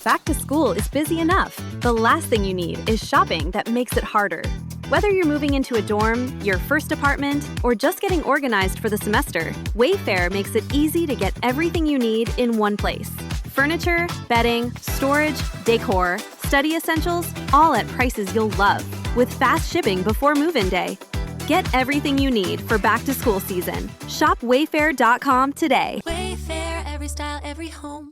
Back to school is busy enough. The last thing you need is shopping that makes it harder. Whether you're moving into a dorm, your first apartment, or just getting organized for the semester, Wayfair makes it easy to get everything you need in one place. Furniture, bedding, storage, decor, study essentials, all at prices you'll love, with fast shipping before move-in day. Get everything you need for back-to-school season. Shop Wayfair.com today. Wayfair, every style, every home.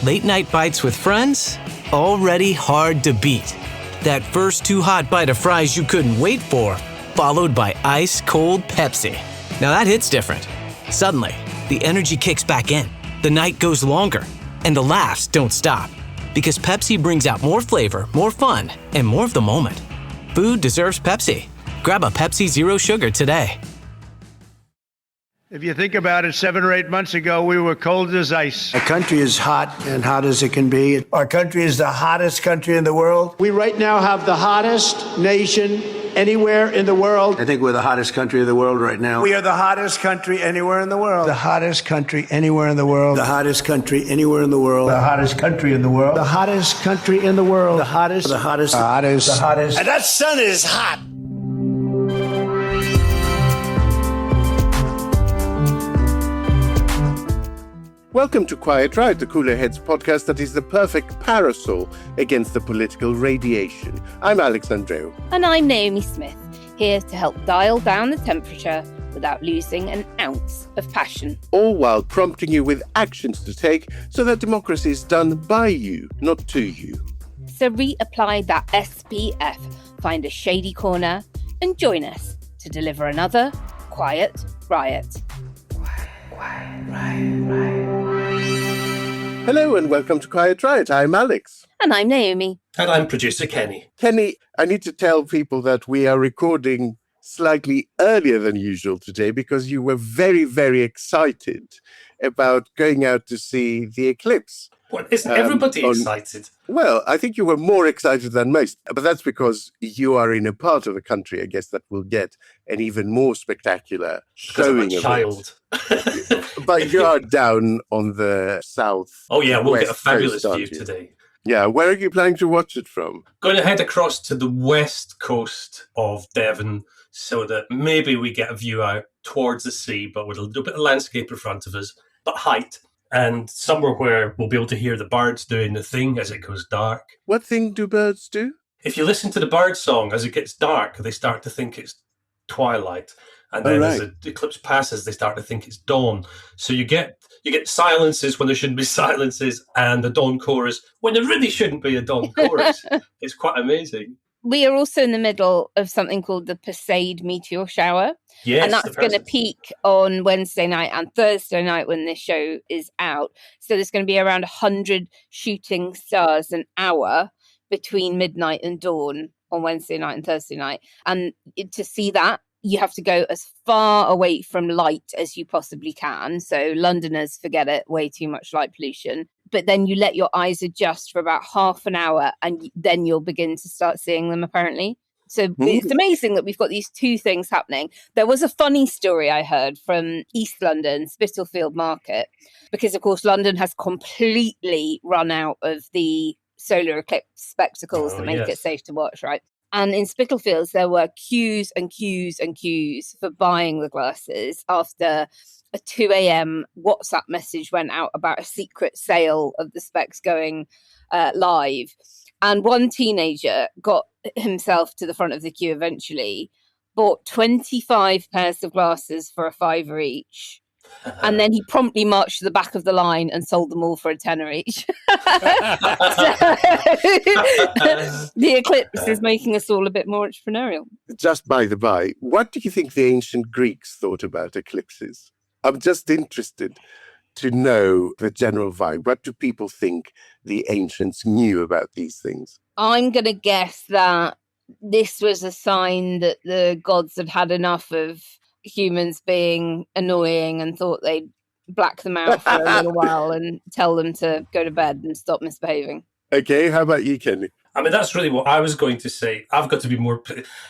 Late night bites with friends? Already hard to beat. That first too hot bite of fries you couldn't wait for, followed by ice cold Pepsi. Now that hits different. Suddenly, the energy kicks back in, the night goes longer, and the laughs don't stop. Because Pepsi brings out more flavor, more fun, and more of the moment. Food deserves Pepsi. Grab a Pepsi Zero Sugar today. If you think about it, 7 or 8 months ago, we were cold as ice. Our country is hot and hot as it can be. Our country is the hottest country in the world. We right now have the hottest nation anywhere in the world. I think we're the hottest country in the world right now. We are the hottest country anywhere in the world. The hottest country anywhere in the world. The hottest country anywhere in the world. The hottest country in the world. The hottest country in the world. The hottest. The hottest. The hottest. The hottest. And that sun is hot. Welcome to Quiet Riot, the Cooler Heads podcast that is the perfect parasol against the political radiation. I'm Andreou. And I'm Naomi Smith, here to help dial down the temperature without losing an ounce of passion. All while prompting you with actions to take so that democracy is done by you, not to you. So reapply that SPF, find a shady corner, and join us to deliver another Quiet Riot. Quiet Riot. Hello and welcome to Quiet Riot. I'm Alex. And I'm Naomi. And I'm producer Kenny. Kenny, I need to tell people that we are recording slightly earlier than usual today because you were very, very excited about going out to see the eclipse. What, isn't everybody excited? Well, I think you were more excited than most, but that's because you are in a part of the country, I guess, that will get an even more spectacular showing of child. it. But you are down on the south. Oh yeah, we'll get a fabulous coast, view today. Yeah, where are you planning to watch it from? Going to head across to the west coast of Devon so that maybe we get a view out towards the sea, but with a little bit of landscape in front of us, but height. And somewhere where we'll be able to hear the birds doing the thing as it goes dark. What thing do birds do? If you listen to the bird song as it gets dark, they start to think it's twilight. And then as the eclipse passes, they start to think it's dawn. So you get silences when there shouldn't be silences, and the dawn chorus when there really shouldn't be a dawn chorus. It's quite amazing. We are also in the middle of something called the Perseid meteor shower. Yes, and that's going to peak on Wednesday night and Thursday night when this show is out. So there's going to be around 100 shooting stars an hour between midnight and dawn on Wednesday night and Thursday night. And to see that, you have to go as far away from light as you possibly can. So Londoners, forget it, way too much light pollution. But then you let your eyes adjust for about half an hour and then you'll begin to start seeing them, apparently. So it's amazing that we've got these two things happening. There was a funny story I heard from East London, Spitalfield Market, because, of course, London has completely run out of the solar eclipse spectacles that make it safe to watch, right? And in Spitalfields, there were queues and queues and queues for buying the glasses after a 2 a.m. WhatsApp message went out about a secret sale of the specs going live. And one teenager got himself to the front of the queue eventually, bought 25 pairs of glasses for $5 each. And then he promptly marched to the back of the line and sold them all for $10 each. The eclipse is making us all a bit more entrepreneurial. Just by the by, what do you think the ancient Greeks thought about eclipses? I'm just interested to know the general vibe. What do people think the ancients knew about these things? I'm going to guess that this was a sign that the gods had had enough of humans being annoying and thought they'd black them out for a little while and tell them to go to bed and stop misbehaving. Okay, how about you, Kenny? I mean, that's really what I was going to say. I've got to be more...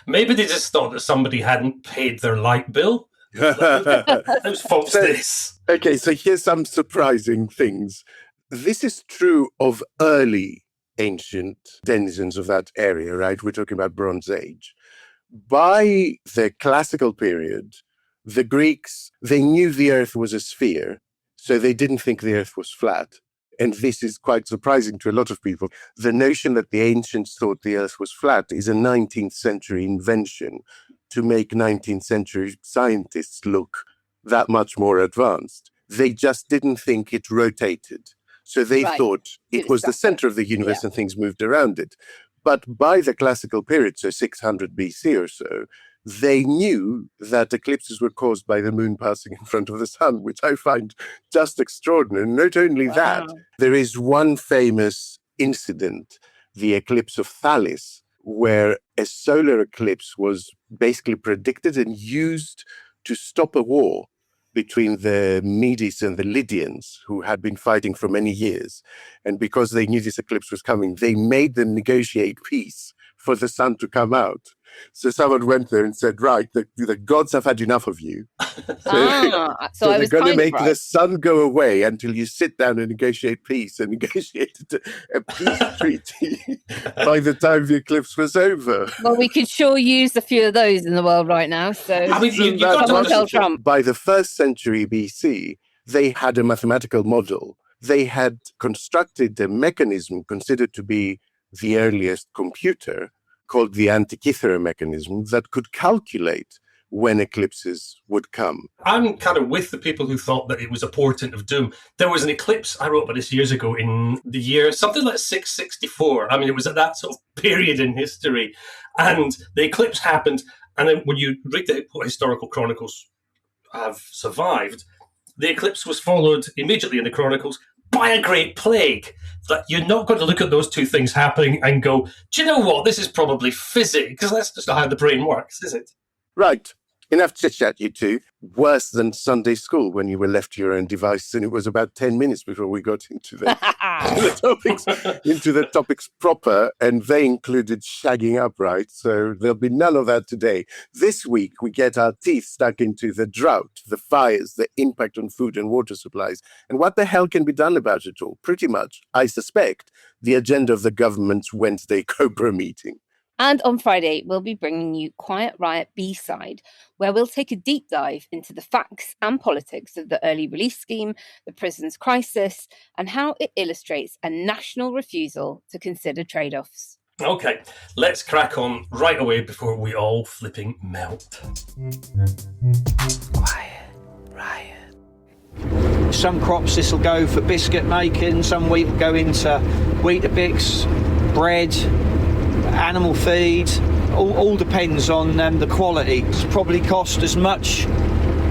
Maybe they just thought that somebody hadn't paid their light bill. Whose fault's this? Okay, so here's some surprising things. this is true of early ancient denizens of that area, right? We're talking about Bronze Age. By the classical period, the Greeks, they knew the earth was a sphere, so they didn't think the earth was flat. And this is quite surprising to a lot of people. The notion that the ancients thought the earth was flat is a 19th century invention to make 19th century scientists look that much more advanced. They just didn't think it rotated. So they thought it was the center of the universe and things moved around it. But by the classical period, so 600 BC or so, they knew that eclipses were caused by the moon passing in front of the sun, which I find just extraordinary. Not only that, there is one famous incident, the eclipse of Thalys, where a solar eclipse was basically predicted and used to stop a war between the Medes and the Lydians, who had been fighting for many years. And because they knew this eclipse was coming, they made them negotiate peace for the sun to come out. So someone went there and said, right, the gods have had enough of you. So they're going to make the sun go away until you sit down and negotiate peace, and negotiated a peace treaty by the time the eclipse was over. Well, we could sure use a few of those in the world right now. So I mean, you got to tell Trump. By the 1st century BC, they had a mathematical model. They had constructed a mechanism considered to be the earliest computer, called the Antikythera mechanism, that could calculate when eclipses would come. I'm kind of with the people who thought that it was a portent of doom. There was an eclipse, I wrote about this years ago, in the year something like 664. I mean, it was at that sort of period in history. And the eclipse happened. And then when you read what historical chronicles have survived, the eclipse was followed immediately in the chronicles by a great plague. That you're not going to look at those two things happening and go, do you know what? This is probably physics, because that's just not how the brain works, is it? Right. Enough chit-chat, you two. Worse than Sunday school when you were left to your own device, and it was about 10 minutes before we got into the topics proper, and they included shagging up, right? So there'll be none of that today. This week, we get our teeth stuck into the drought, the fires, the impact on food and water supplies, and what the hell can be done about it all? Pretty much, I suspect, the agenda of the government's Wednesday Cobra meeting. And on Friday, we'll be bringing you Quiet Riot B-Side, where we'll take a deep dive into the facts and politics of the early release scheme, the prisons crisis, and how it illustrates a national refusal to consider trade-offs. Okay, let's crack on right away before we all flipping melt. Quiet Riot. Some crops this will go for biscuit making, some wheat will go into Weetabix, bread, animal feed. All depends on the quality. It's probably cost as much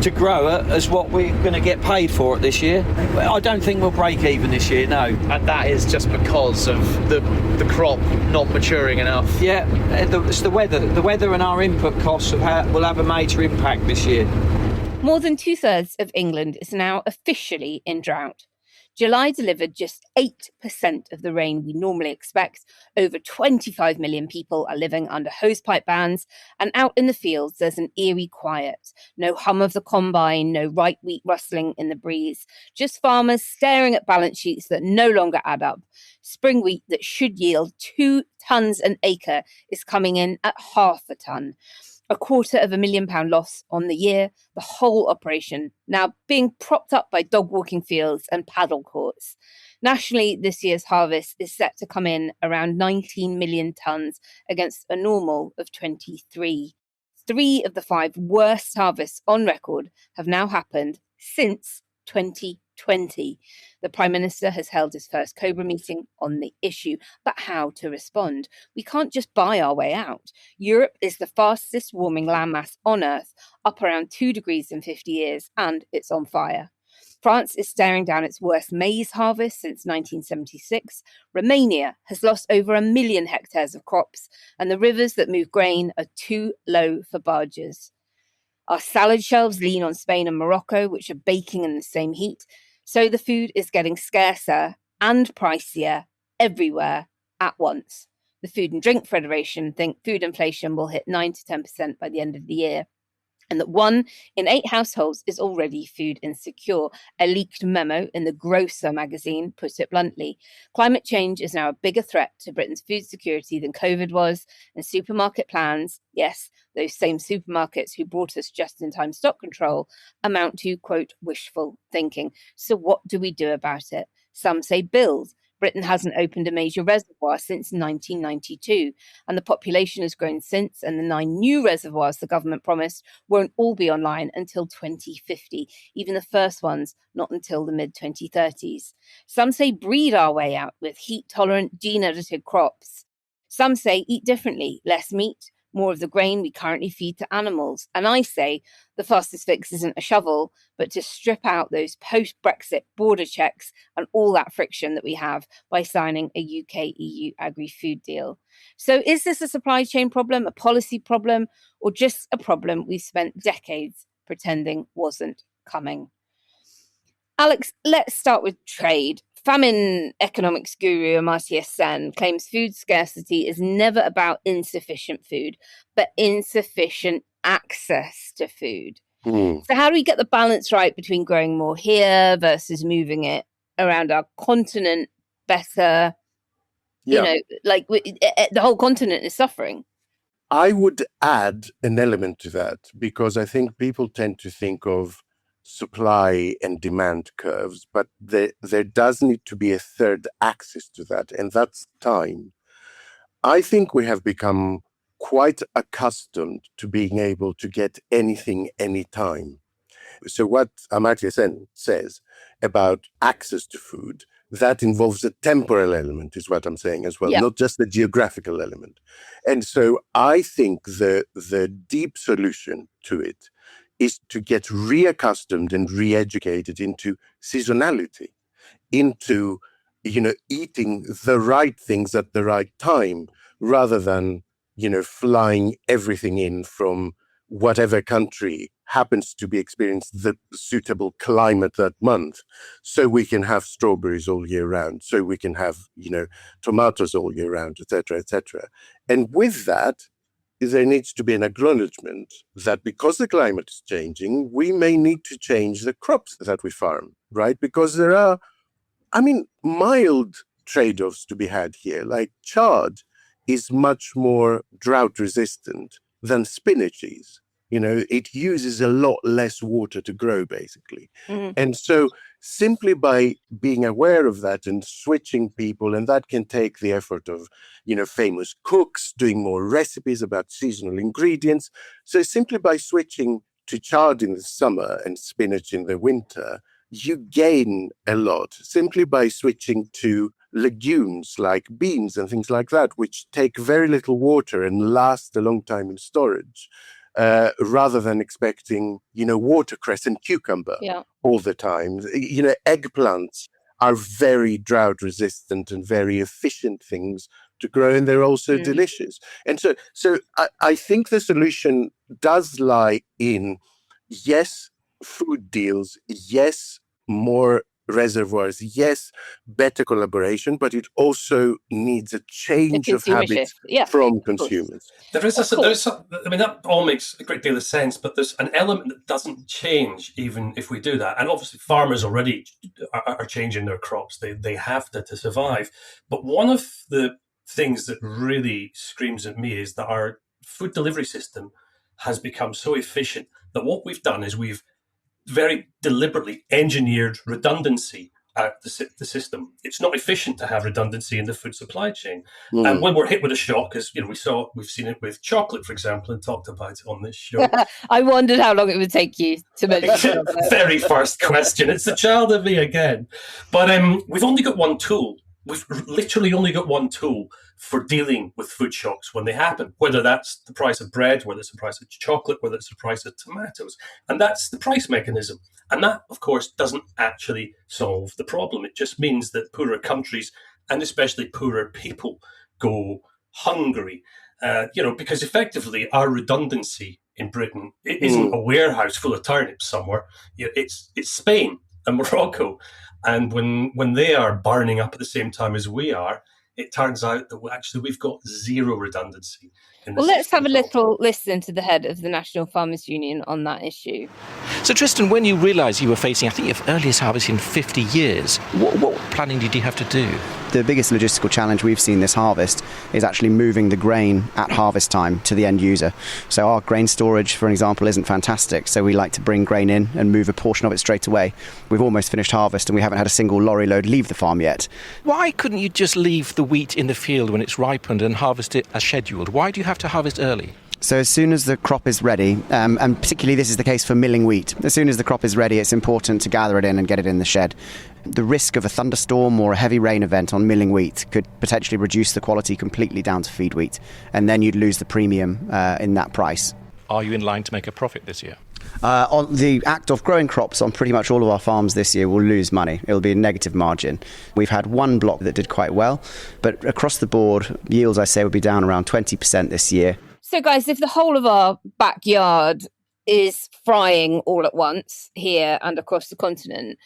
to grow it as what we're going to get paid for it this year. I don't think we'll break even this year, no. And that is just because of the crop not maturing enough. Yeah, it's the weather. The weather and our input costs will have a major impact this year. More than 2/3 of England is now officially in drought. July delivered just 8% of the rain we normally expect. Over 25 million people are living under hosepipe bans, and out in the fields there's an eerie quiet. No hum of the combine, no ripe wheat rustling in the breeze, just farmers staring at balance sheets that no longer add up. Spring wheat that should yield 2 tonnes an acre is coming in at half a tonne. £250,000 loss on the year, the whole operation now being propped up by dog walking fields and paddle courts. Nationally, this year's harvest is set to come in around 19 million tonnes against a normal of 23. 3 of the 5 worst harvests on record have now happened since 2020. The Prime Minister has held his first Cobra meeting on the issue, but how to respond? We can't just buy our way out. Europe is the fastest warming landmass on Earth, up around 2 degrees in 50 years, and it's on fire. France is staring down its worst maize harvest since 1976. Romania has lost over 1 million hectares of crops, and the rivers that move grain are too low for barges. Our salad shelves lean on Spain and Morocco, which are baking in the same heat. So the food is getting scarcer and pricier everywhere at once. The Food and Drink Federation think food inflation will hit 9 to 10% by the end of the year. and that 1 in 8 households is already food insecure. A leaked memo in the Grocer magazine put it bluntly. Climate change is now a bigger threat to Britain's food security than COVID was, and supermarket plans, yes, those same supermarkets who brought us just-in-time stock control, amount to, quote, wishful thinking. So what do we do about it? Some say build. Britain hasn't opened a major reservoir since 1992, and the population has grown since, and the 9 new reservoirs the government promised won't all be online until 2050, even the first ones not until the mid-2030s. Some say breed our way out with heat-tolerant, gene-edited crops. Some say eat differently, less meat, more of the grain we currently feed to animals. And I say the fastest fix isn't a shovel, but to strip out those post-Brexit border checks and all that friction that we have by signing a UK-EU agri-food deal. So is this a supply chain problem, a policy problem, or just a problem we've spent decades pretending wasn't coming? Alex, let's start with trade. Famine economics guru Amartya Sen claims food scarcity is never about insufficient food, but insufficient access to food. So how do we get the balance right between growing more here versus moving it around our continent better? You know, like the whole continent is suffering. I would add an element to that, because I think people tend to think of supply and demand curves, but there does need to be a third axis to that, and that's time. I think we have become quite accustomed to being able to get anything anytime. So what Amartya Sen says about access to food, that involves a temporal element, is what I'm saying as well, not just the geographical element. And so I think the deep solution to it is to get reaccustomed and re-educated into seasonality, into, eating the right things at the right time, rather than, flying everything in from whatever country happens to be experiencing the suitable climate that month, so we can have strawberries all year round, so we can have, tomatoes all year round, etc., etc. And with that, there needs to be an acknowledgement that because the climate is changing, we may need to change the crops that we farm, right? Because there are, mild trade-offs to be had here. Like chard is much more drought resistant than spinach is. It uses a lot less water to grow, basically. And so simply by being aware of that and switching people, and that can take the effort of, famous cooks doing more recipes about seasonal ingredients. So simply by switching to chard in the summer and spinach in the winter, you gain a lot simply by switching to legumes like beans and things like that, which take very little water and last a long time in storage. Rather than expecting, watercress and cucumber all the time. Eggplants are very drought resistant and very efficient things to grow, and they're also delicious. And so I think the solution does lie in, yes, food deals, yes, more reservoirs, yes, better collaboration, but it also needs a change of habits from consumers. That all makes a great deal of sense, but there's an element that doesn't change even if we do that. And obviously farmers already are changing their crops. They have to survive. But one of the things that really screams at me is that our food delivery system has become so efficient that what we've done is we've very deliberetely engineered redundancy out the system. It's not efficient to have redundancy in the food supply chain. And when we're hit with a shock, as we've seen it with chocolate, for example, and talked about it on this show. I wondered how long it would take you to mention it. Very first question. It's the child of me again. But we've only got one tool. We've literally only got one tool for dealing with food shocks when they happen, whether that's the price of bread, whether it's the price of chocolate, whether it's the price of tomatoes. And that's the price mechanism. And that, of course, doesn't actually solve the problem. It just means that poorer countries, and especially poorer people, go hungry, because effectively our redundancy in Britain, it isn't a warehouse full of turnips somewhere. It's Spain and Morocco. And when they are burning up at the same time as we are, it turns out that actually we've got zero redundancy in the Well, let's have a system at all. little listen to the head of the National Farmers Union on that issue. So, Tristan, when you realised you were facing, I think, your earliest harvest in 50 years, what planning did you have to do? The biggest logistical challenge we've seen this harvest is actually moving the grain at harvest time to the end user. So our grain storage, for example, isn't fantastic, so we like to bring grain in and move a portion of it straight away. We've almost finished harvest and we haven't had a single lorry load leave the farm yet. Why couldn't you just leave the wheat in the field when it's ripened and harvest it as scheduled? Why do you have to harvest early? So as soon as the crop is ready, and particularly this is the case for milling wheat, as soon as the crop is ready, it's important to gather it in and get it in the shed. The risk of a thunderstorm or a heavy rain event on milling wheat could potentially reduce the quality completely down to feed wheat, and then you'd lose the premium in that price. Are you in line to make a profit this year? On the act of growing crops on pretty much all of our farms this year will lose money. It'll be a negative margin. We've had one block that did quite well, but across the board, yields, I say, will be down around 20% this year. So, guys, if the whole of our backyard is frying all at once here and across the continent,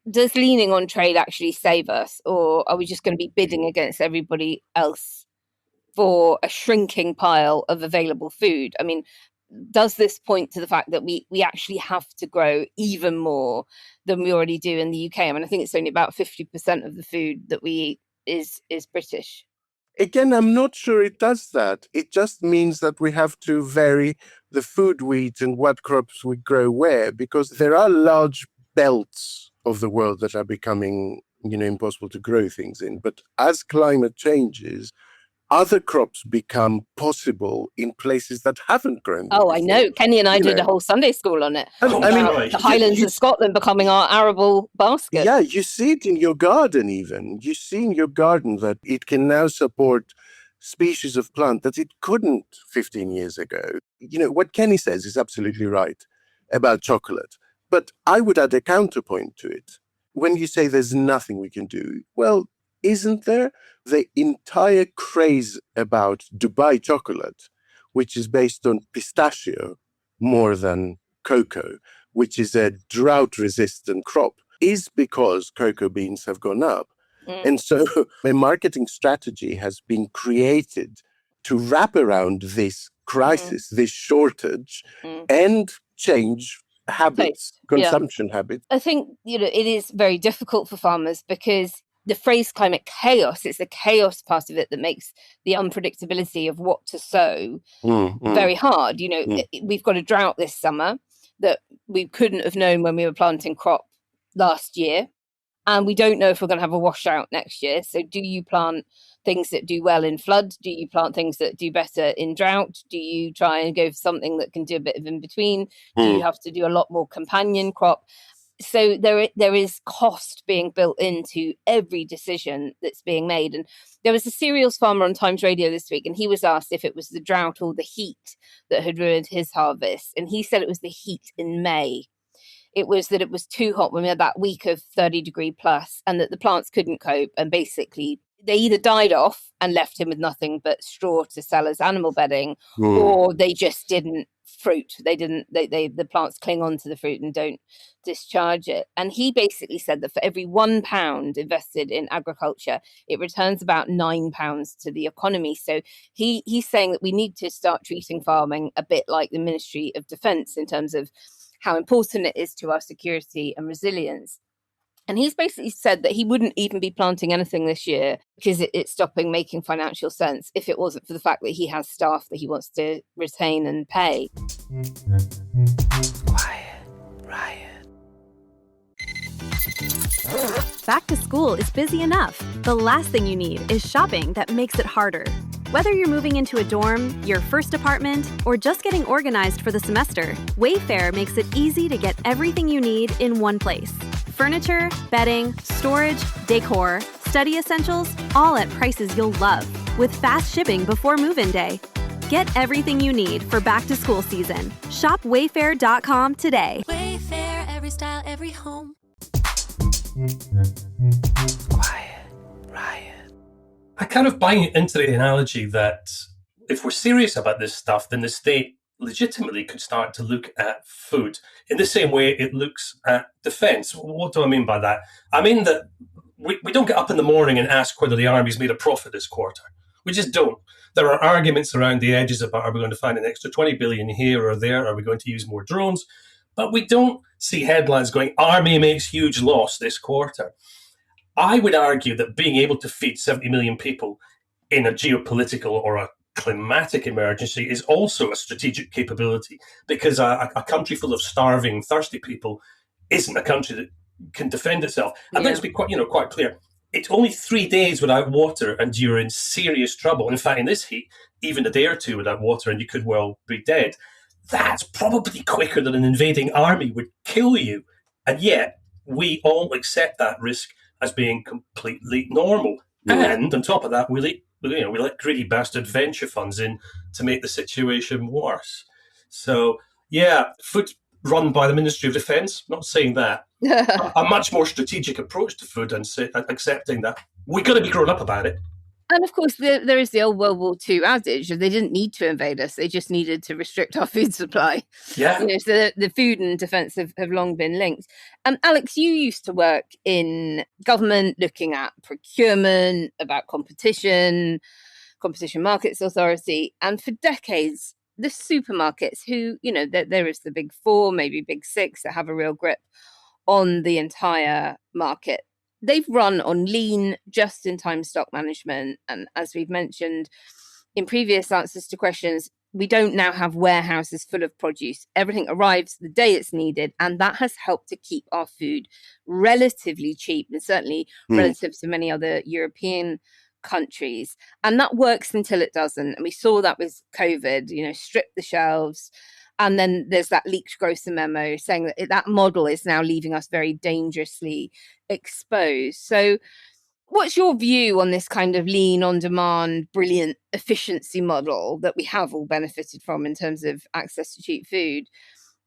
does leaning on trade actually save us? Or are we just going to be bidding against everybody else for a shrinking pile of available food? I mean, does this point to the fact that we actually have to grow even more than we already do in the UK? I mean, I think it's only about 50% of the food that we eat is British. Again, I'm not sure it does that. It just means that we have to vary the food we eat and what crops we grow where, because there are large belts of the world that are becoming, impossible to grow things in. But as climate changes, other crops become possible in places that haven't grown them before. I know. Kenny and I did a whole Sunday school on it. The Highlands of Scotland becoming our arable basket. Yeah, you see it in your garden even. You see in your garden that it can now support species of plant that it couldn't 15 years ago. What Kenny says is absolutely right about chocolate. But I would add a counterpoint to it. When you say there's nothing we can do, well, isn't there? The entire craze about Dubai chocolate, which is based on pistachio more than cocoa, which is a drought-resistant crop, is because cocoa beans have gone up. And so a marketing strategy has been created to wrap around this crisis, this shortage, and change habits, consumption habits. I think, it is very difficult for farmers because the phrase climate chaos, it's the chaos part of it that makes the unpredictability of what to sow very hard. We've got a drought this summer that we couldn't have known when we were planting crop last year. And we don't know if we're going to have a washout next year. So do you plant things that do well in flood? Do you plant things that do better in drought? Do you try and go for something that can do a bit of in between? Do you have to do a lot more companion crop? So there is cost being built into every decision that's being made. And there was a cereals farmer on Times Radio this week, and he was asked if it was the drought or the heat that had ruined his harvest. And he said it was the heat in May. It was that it was too hot when we had that week of 30-degree plus, and that the plants couldn't cope. And basically, they either died off and left him with nothing but straw to sell as animal bedding, or they just didn't fruit. The plants cling on to the fruit and don't discharge it. And he basically said that for every £1 invested in agriculture, it returns about £9 to the economy. So he's saying that we need to start treating farming a bit like the Ministry of Defence in terms of how important it is to our security and resilience. And he's basically said that he wouldn't even be planting anything this year because it's stopping making financial sense if it wasn't for the fact that he has staff that he wants to retain and pay. Quiet, Riot. Back to school is busy enough. The last thing you need is shopping that makes it harder. Whether you're moving into a dorm, your first apartment, or just getting organized for the semester, Wayfair makes it easy to get everything you need in one place. Furniture, bedding, storage, decor, study essentials, all at prices you'll love, with fast shipping before move-in day. Get everything you need for back-to-school season. Shop Wayfair.com today. Wayfair, every style, every home. Quiet, Riot. I kind of buy into the analogy that if we're serious about this stuff, then the state legitimately could start to look at food in the same way it looks at defence. What do I mean by that? I mean that we don't get up in the morning and ask whether the army's made a profit this quarter. We just don't. There are arguments around the edges about, are we going to find an extra 20 billion here or there? Are we going to use more drones? But we don't see headlines going, army makes huge loss this quarter. I would argue that being able to feed 70 million people in a geopolitical or a climatic emergency is also a strategic capability, because a country full of starving, thirsty people isn't a country that can defend itself. And let's be quite clear. It's only 3 days without water and you're in serious trouble. In fact, in this heat, even a day or two without water and you could well be dead. That's probably quicker than an invading army would kill you. And yet, we all accept that risk as being completely normal. Yeah. And on top of that, we let greedy bastard venture funds in to make the situation worse. So, yeah, food run by the Ministry of Defence, not saying that. A much more strategic approach to food and accepting that we've got to be grown up about it. And of course, there is the old World War II adage: they didn't need to invade us; they just needed to restrict our food supply. Yeah. So the food and defence have long been linked. Alex, you used to work in government, looking at procurement, about Competition Markets Authority, and for decades, the supermarkets, who there is the big four, maybe big six, that have a real grip on the entire market. They've run on lean, just-in-time stock management. And as we've mentioned in previous answers to questions, we don't now have warehouses full of produce. Everything arrives the day it's needed. And that has helped to keep our food relatively cheap, and certainly relative to many other European countries. And that works until it doesn't. And we saw that with COVID, strip the shelves. And then there's that leaked grocer memo saying that model is now leaving us very dangerously exposed. So what's your view on this kind of lean, on-demand, brilliant efficiency model that we have all benefited from in terms of access to cheap food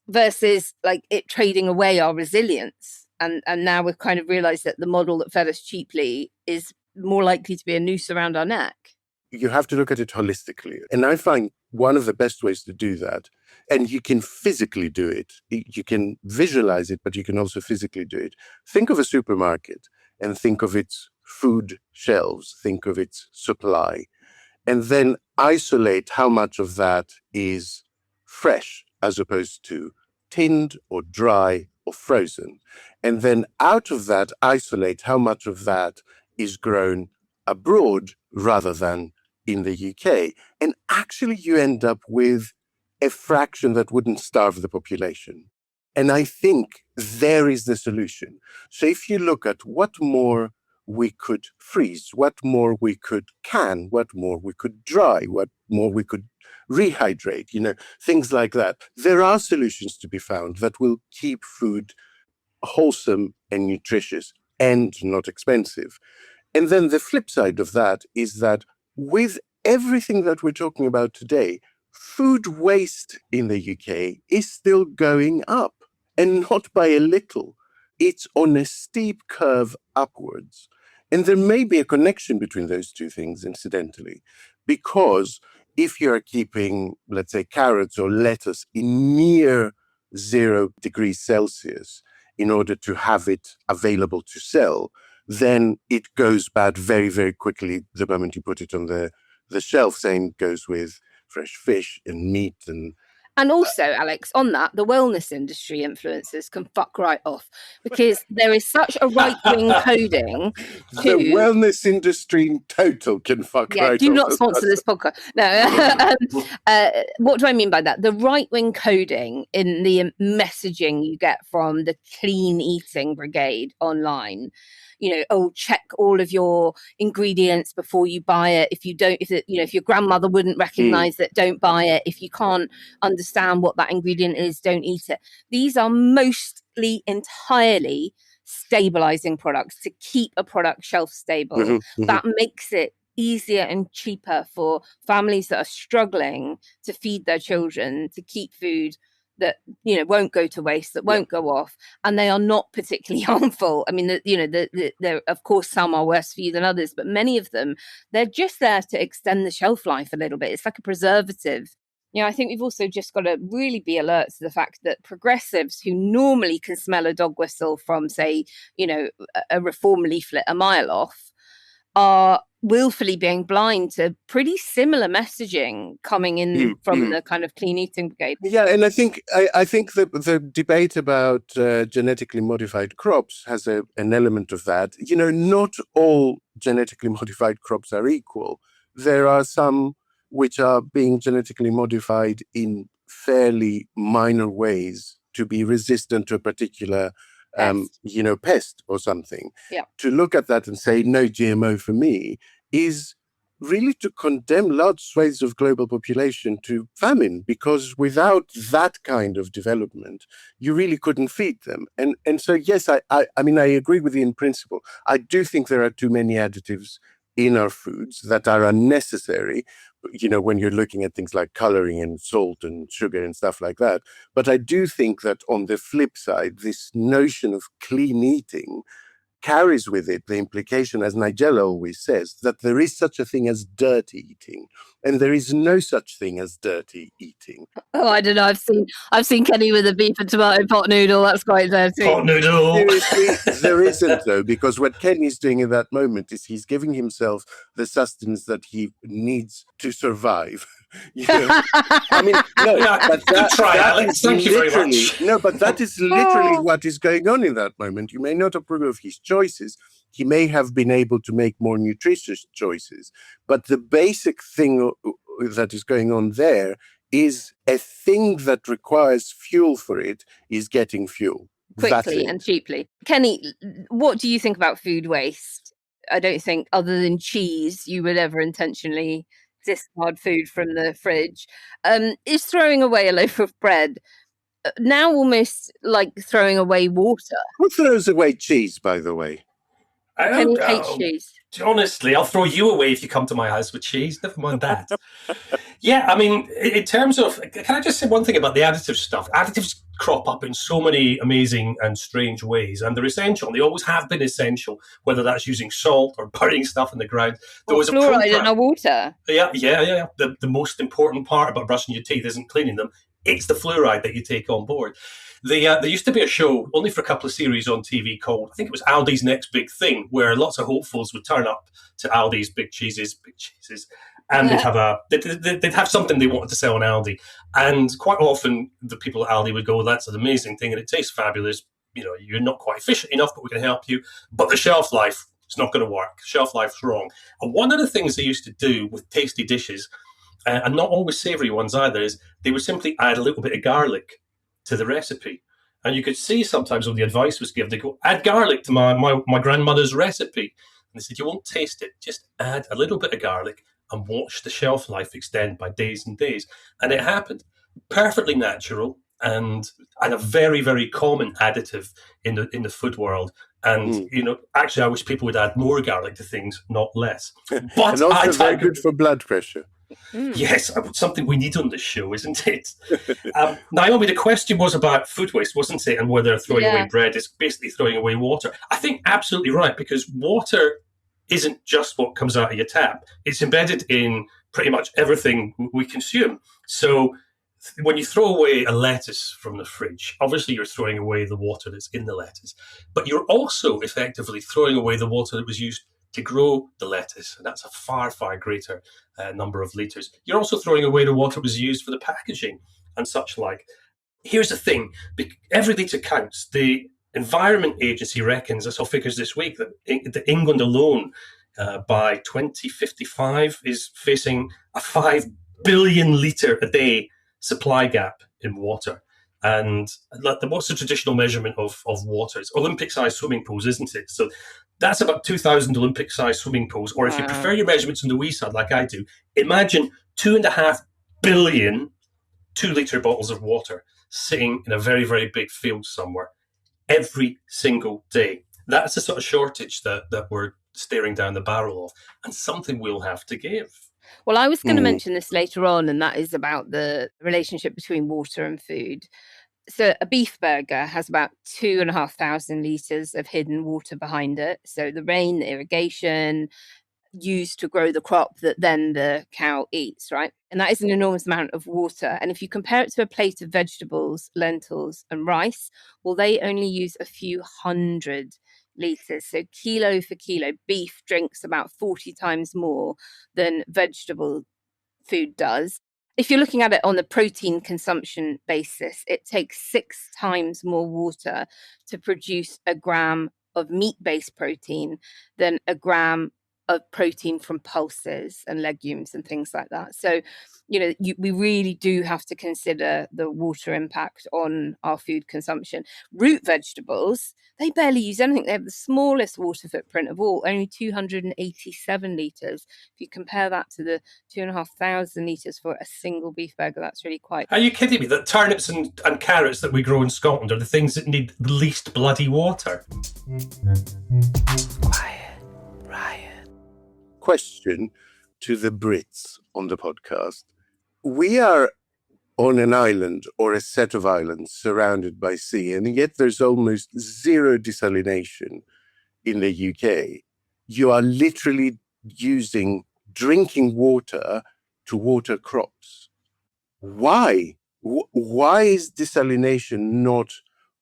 versus like it trading away our resilience? And now we've kind of realised that the model that fed us cheaply is more likely to be a noose around our neck. You have to look at it holistically. And I find one of the best ways to do that, and you can physically do it, you can visualize it, but you can also physically do it. Think of a supermarket and think of its food shelves, think of its supply, and then isolate how much of that is fresh as opposed to tinned or dry or frozen. And then out of that, isolate how much of that is grown abroad rather than in the UK. And actually you end up with a fraction that wouldn't starve the population. And I think there is the solution. So if you look at what more we could freeze, what more we could can, what more we could dry, what more we could rehydrate, things like that. There are solutions to be found that will keep food wholesome and nutritious and not expensive. And then the flip side of that is that with everything that we're talking about today, food waste in the UK is still going up, and not by a little. It's on a steep curve upwards. And there may be a connection between those two things, incidentally, because if you're keeping, let's say, carrots or lettuce in near 0 degrees Celsius in order to have it available to sell, then it goes bad very, very quickly the moment you put it on the shelf. Same goes with fresh fish and meat. And also, Alex, on that, the wellness industry influencers can fuck right off, because there is such a right-wing coding to... The wellness industry in total can fuck right off. Do not sponsor this podcast. No. What do I mean by that? The right-wing coding in the messaging you get from the clean eating brigade online. Check all of your ingredients before you buy it. If you don't, if your grandmother wouldn't recognize it, don't buy it. If you can't understand what that ingredient is, don't eat it. These are mostly entirely stabilizing products to keep a product shelf stable. Mm-hmm. That makes it easier and cheaper for families that are struggling to feed their children, to keep food that won't go to waste, that won't go off, and they are not particularly harmful. I mean, there of course some are worse for you than others, but many of them, they're just there to extend the shelf life a little bit. It's like a preservative Yeah, I think we've also just got to really be alert to the fact that progressives who normally can smell a dog whistle from, say, a reform leaflet a mile off, are willfully being blind to pretty similar messaging coming in from the kind of clean eating brigade. Yeah, and I think the debate about genetically modified crops has an element of that. Not all genetically modified crops are equal. There are some which are being genetically modified in fairly minor ways to be resistant to a particular pest or something. Yeah. To look at that and say no GMO for me is really to condemn large swathes of global population to famine, because without that kind of development, you really couldn't feed them. And so, yes, I agree with you in principle. I do think there are too many additives in our foods that are unnecessary, when you're looking at things like coloring and salt and sugar and stuff like that. But I do think that on the flip side, this notion of clean eating carries with it the implication, as Nigella always says, that there is such a thing as dirty eating, and there is no such thing as dirty eating. Oh, I don't know. I've seen Kenny with a beef and tomato pot noodle. That's quite dirty. Pot noodle. Seriously, there isn't, though, because what Kenny's doing in that moment is he's giving himself the sustenance that he needs to survive. I mean, no, but Thank you very much. No, but that is literally what is going on in that moment. You may not approve of his choices. He may have been able to make more nutritious choices, but the basic thing that is going on there is a thing that requires fuel for it is getting fuel. Quickly and cheaply. Kenny, what do you think about food waste? I don't think, other than cheese, you would ever intentionally discard food from the fridge. Is throwing away a loaf of bread now almost like throwing away water? Who throws away cheese, by the way? Kenny hates cheese. Honestly, I'll throw you away if you come to my house with cheese. Never mind that. Yeah, I mean, in terms of, can I just say one thing about the additive stuff? Additives crop up in so many amazing and strange ways, and they're essential. They always have been essential, whether that's using salt or burning stuff in the ground. There was fluoride in our water. Yeah. The most important part about brushing your teeth isn't cleaning them. It's the fluoride that you take on board. There used to be a show, only for a couple of series on TV, called, I think it was Aldi's Next Big Thing, where lots of hopefuls would turn up to Aldi's big cheeses, and they'd have something they wanted to sell on Aldi. And quite often, the people at Aldi would go, well, that's an amazing thing, and it tastes fabulous. You're not quite efficient enough, but we can help you. But the shelf life, it's not going to work. Shelf life's wrong. And one of the things they used to do with tasty dishes, and not always savoury ones either, is they would simply add a little bit of garlic to the recipe. And you could see sometimes when the advice was given, they go, add garlic to my grandmother's recipe. And they said, you won't taste it. Just add a little bit of garlic and watch the shelf life extend by days and days. And it happened. Perfectly natural and a very, very common additive in the food world. And, actually, I wish people would add more garlic to things, not less. But and also very good for blood pressure. Yes, something we need on this show, isn't it? Naomi, the question was about food waste, wasn't it? And whether throwing away bread is basically throwing away water. I think absolutely right, because water isn't just what comes out of your tap. It's embedded in pretty much everything we consume. So when you throw away a lettuce from the fridge, obviously you're throwing away the water that's in the lettuce, but you're also effectively throwing away the water that was used to grow the lettuce, and that's a far, far greater number of litres. You're also throwing away the water that was used for the packaging and such like. Here's the thing, every litre counts. The Environment Agency reckons, I saw figures this week, that England alone by 2055 is facing a 5 billion litre a day supply gap in water. And what's the traditional measurement of water? It's Olympic-sized swimming pools, isn't it? So that's about 2,000 Olympic-sized swimming pools. Or if you prefer your measurements on the wee side, like I do, imagine 2.5 billion 2-litre bottles of water sitting in a very, very big field somewhere every single day. That's the sort of shortage that we're staring down the barrel of, and something we'll have to give. Well, I was going to mention this later on, and that is about the relationship between water and food. So a beef burger has about 2,500 litres of hidden water behind it. So the rain, the irrigation, used to grow the crop that then the cow eats, right? And that is an enormous amount of water. And if you compare it to a plate of vegetables, lentils and rice, well, they only use a few hundred litres. So kilo for kilo, beef drinks about 40 times more than vegetable food does. If you're looking at it on the protein consumption basis, it takes 6 times more water to produce a gram of meat-based protein than a gram of protein from pulses and legumes and things like that. So, we really do have to consider the water impact on our food consumption. Root vegetables, they barely use anything. They have the smallest water footprint of all, only 287 litres. If you compare that to the 2,500 litres for a single beef burger, that's really quite... Are you kidding me? That turnips and carrots that we grow in Scotland are the things that need the least bloody water? Quiet, Riot. Question to the Brits on the podcast. We are on an island or a set of islands surrounded by sea, and yet there's almost zero desalination in the UK. You are literally using drinking water to water crops. Why? Why is desalination not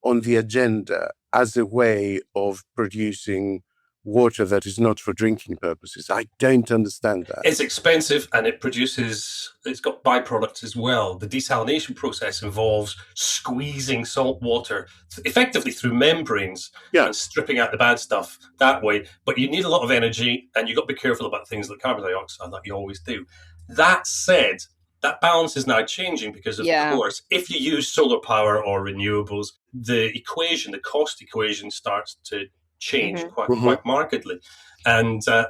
on the agenda as a way of producing water that is not for drinking purposes? I don't understand that. It's expensive and it's got byproducts as well. The desalination process involves squeezing salt water effectively through membranes and stripping out the bad stuff that way. But you need a lot of energy and you've got to be careful about things like carbon dioxide, like you always do. That said, that balance is now changing because, of course, if you use solar power or renewables, the cost equation starts to change quite markedly. And a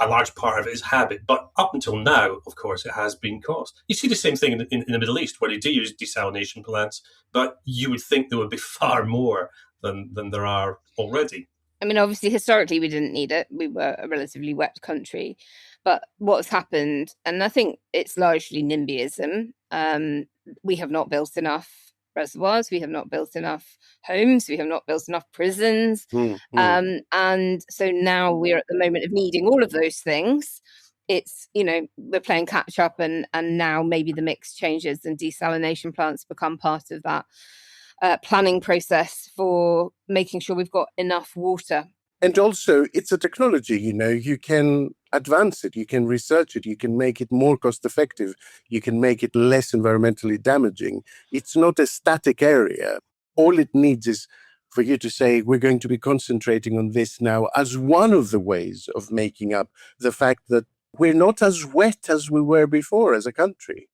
large part of it is habit. But up until now, of course, it has been cost. You see the same thing in the Middle East, where they do use desalination plants, but you would think there would be far more than there are already. I mean, obviously, historically, we didn't need it. We were a relatively wet country. But what's happened, and I think it's largely NIMBYism, we have not built enough reservoirs, we have not built enough homes, we have not built enough prisons. And so now we're at the moment of needing all of those things. It's, we're playing catch up and now maybe the mix changes and desalination plants become part of that planning process for making sure we've got enough water. And also, it's a technology, you can advance it, you can research it, you can make it more cost effective, you can make it less environmentally damaging. It's not a static area. All it needs is for you to say, we're going to be concentrating on this now as one of the ways of making up the fact that we're not as wet as we were before as a country.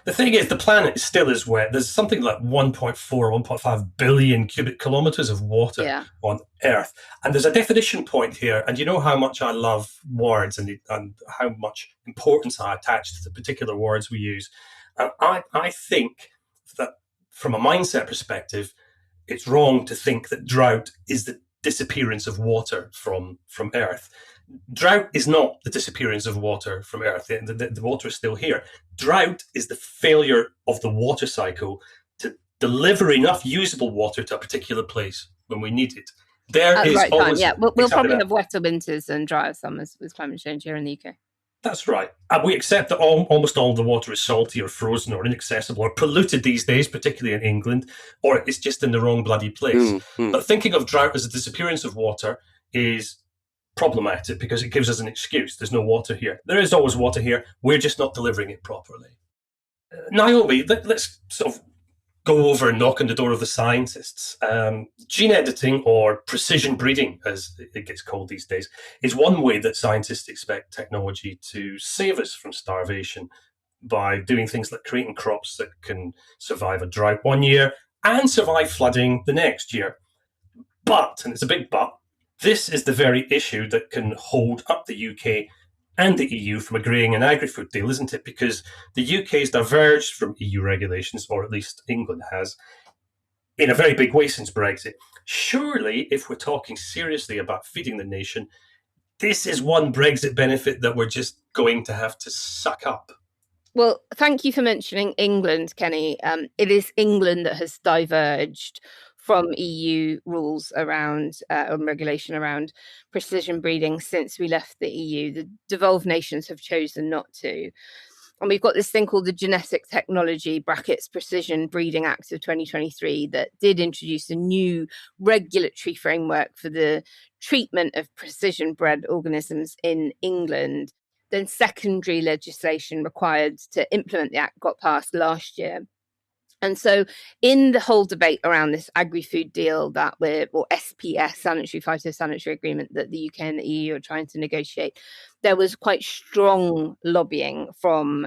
The thing is, the planet still is wet. There's something like 1.4 or 1.5 billion cubic kilometres of water on Earth. And there's a definition point here. And you know how much I love words and how much importance I attach to the particular words we use. And I think that from a mindset perspective, it's wrong to think that drought is the disappearance of water from Earth. Drought is not the disappearance of water from Earth. The water is still here. Drought is the failure of the water cycle to deliver enough usable water to a particular place when we need it. We'll probably have wetter winters and drier summers with climate change here in the UK. That's right. And we accept that almost all the water is salty or frozen or inaccessible or polluted these days, particularly in England, or it's just in the wrong bloody place. But thinking of drought as a disappearance of water is problematic because it gives us an excuse. There's no water here. There is always water here. We're just not delivering it properly. Naomi, let's sort of go over and knock on the door of the scientists. Gene editing, or precision breeding, as it gets called these days, is one way that scientists expect technology to save us from starvation by doing things like creating crops that can survive a drought one year and survive flooding the next year. But, and it's a big but, this is the very issue that can hold up the UK and the EU from agreeing an agri-food deal, isn't it? Because the UK has diverged from EU regulations, or at least England has, in a very big way since Brexit. Surely, if we're talking seriously about feeding the nation, this is one Brexit benefit that we're just going to have to suck up. Well, thank you for mentioning England, Kenny. It is England that has diverged from EU rules around regulation around precision breeding since we left the EU. The devolved nations have chosen not to. And we've got this thing called the Genetic Technology (Precision Breeding Act of 2023) that did introduce a new regulatory framework for the treatment of precision bred organisms in England. Then secondary legislation required to implement the act got passed last year. And so in the whole debate around this agri-food deal or SPS, Sanitary Phytosanitary Agreement, that the UK and the EU are trying to negotiate, there was quite strong lobbying from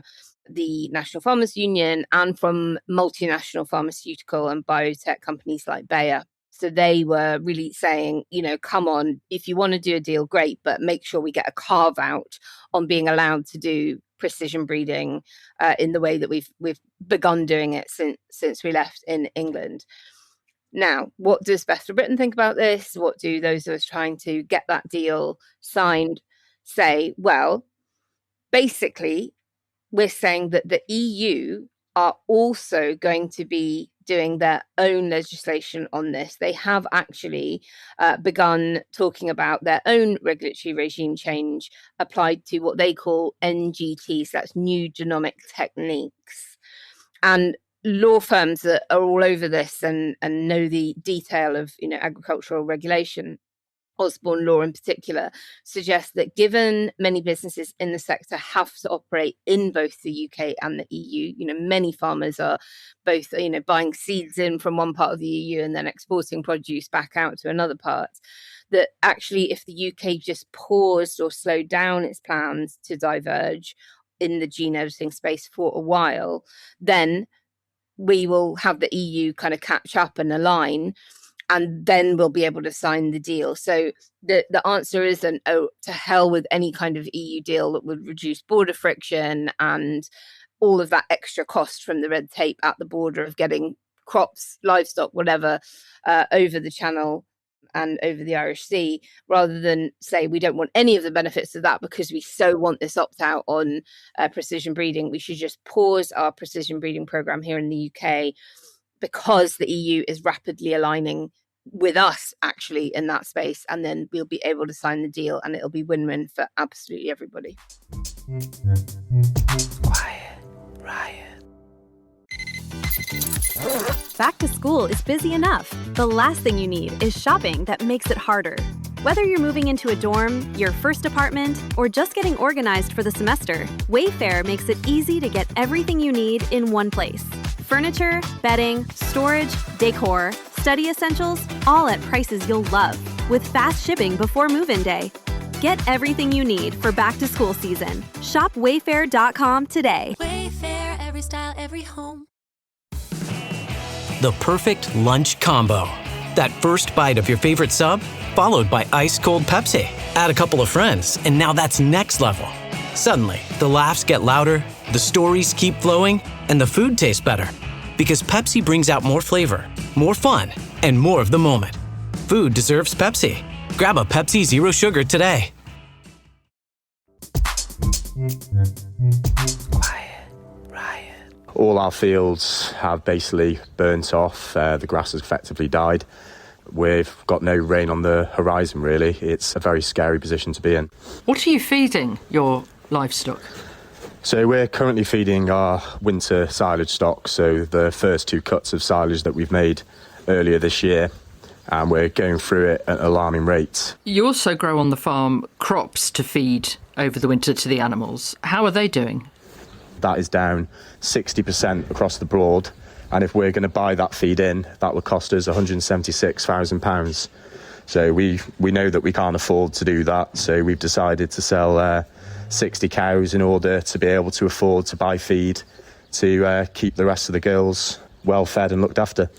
the National Farmers Union and from multinational pharmaceutical and biotech companies like Bayer. So they were really saying, come on, if you want to do a deal, great, but make sure we get a carve out on being allowed to do precision breeding in the way that we've begun doing it since we left in England. Now, what does Best for Britain think about this? What do those of us trying to get that deal signed say? Well, basically, we're saying that the EU are also going to be doing their own legislation on this. They have actually begun talking about their own regulatory regime change applied to what they call NGTs, that's new genomic techniques. And law firms that are all over this and know the detail of agricultural regulation, Osborne Law in particular, suggests that given many businesses in the sector have to operate in both the UK and the EU, many farmers are both, buying seeds in from one part of the EU and then exporting produce back out to another part, that actually if the UK just paused or slowed down its plans to diverge in the gene editing space for a while, then we will have the EU kind of catch up and align, and then we'll be able to sign the deal. So the answer isn't, to hell with any kind of EU deal that would reduce border friction and all of that extra cost from the red tape at the border of getting crops, livestock, whatever, over the Channel and over the Irish Sea, rather than say we don't want any of the benefits of that because we so want this opt-out on precision breeding. We should just pause our precision breeding programme here in the UK because the EU is rapidly aligning with us actually in that space, and then we'll be able to sign the deal and it'll be win-win for absolutely everybody. Quiet, Riot. Back to school is busy enough. The last thing you need is shopping that makes it harder. Whether you're moving into a dorm, your first apartment, or just getting organized for the semester, Wayfair makes it easy to get everything you need in one place. Furniture, bedding, storage, decor, study essentials, all at prices you'll love, with fast shipping before move-in day. Get everything you need for back-to-school season. Shop Wayfair.com today. Wayfair, every style, every home. The perfect lunch combo. That first bite of your favorite sub, followed by ice-cold Pepsi. Add a couple of friends, and now that's next level. Suddenly, the laughs get louder, the stories keep flowing, and the food tastes better. Because Pepsi brings out more flavor, more fun, and more of the moment. Food deserves Pepsi. Grab a Pepsi Zero Sugar today. Quiet, Riot. All our fields have basically burnt off. The grass has effectively died. We've got no rain on the horizon, really. It's a very scary position to be in. What are you feeding your livestock? So we're currently feeding our winter silage stock, so the first two cuts of silage that we've made earlier this year, and we're going through it at alarming rates. You also grow on the farm crops to feed over the winter to the animals. How are they doing? That is down 60% across the board, and if we're going to buy that feed in, that will cost us £176,000. So we know that we can't afford to do that, so we've decided to sell 60 cows in order to be able to afford to buy feed to keep the rest of the girls well fed and looked after.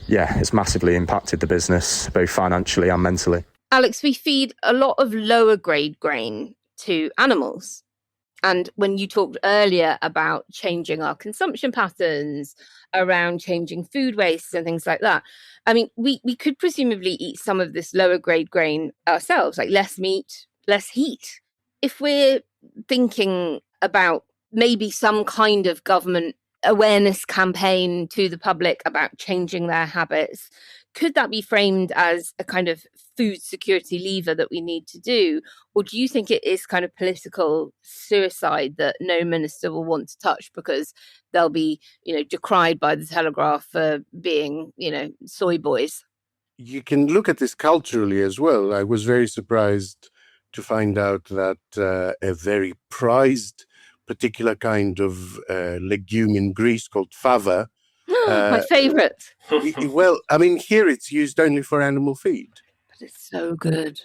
Yeah, it's massively impacted the business, both financially and mentally. Alex, we feed a lot of lower grade grain to animals. And when you talked earlier about changing our consumption patterns, around changing food waste and things like that, I mean, we could presumably eat some of this lower grade grain ourselves, like less meat, less heat. If we're thinking about maybe some kind of government awareness campaign to the public about changing their habits, could that be framed as a kind of food security lever that we need to do? Or do you think it is kind of political suicide that no minister will want to touch because they'll be, decried by the Telegraph for being, soy boys? You can look at this culturally as well. I was very surprised to find out that a very prized particular kind of legume in Greece called fava. My favourite. Well, I mean, here it's used only for animal feed. But it's so good.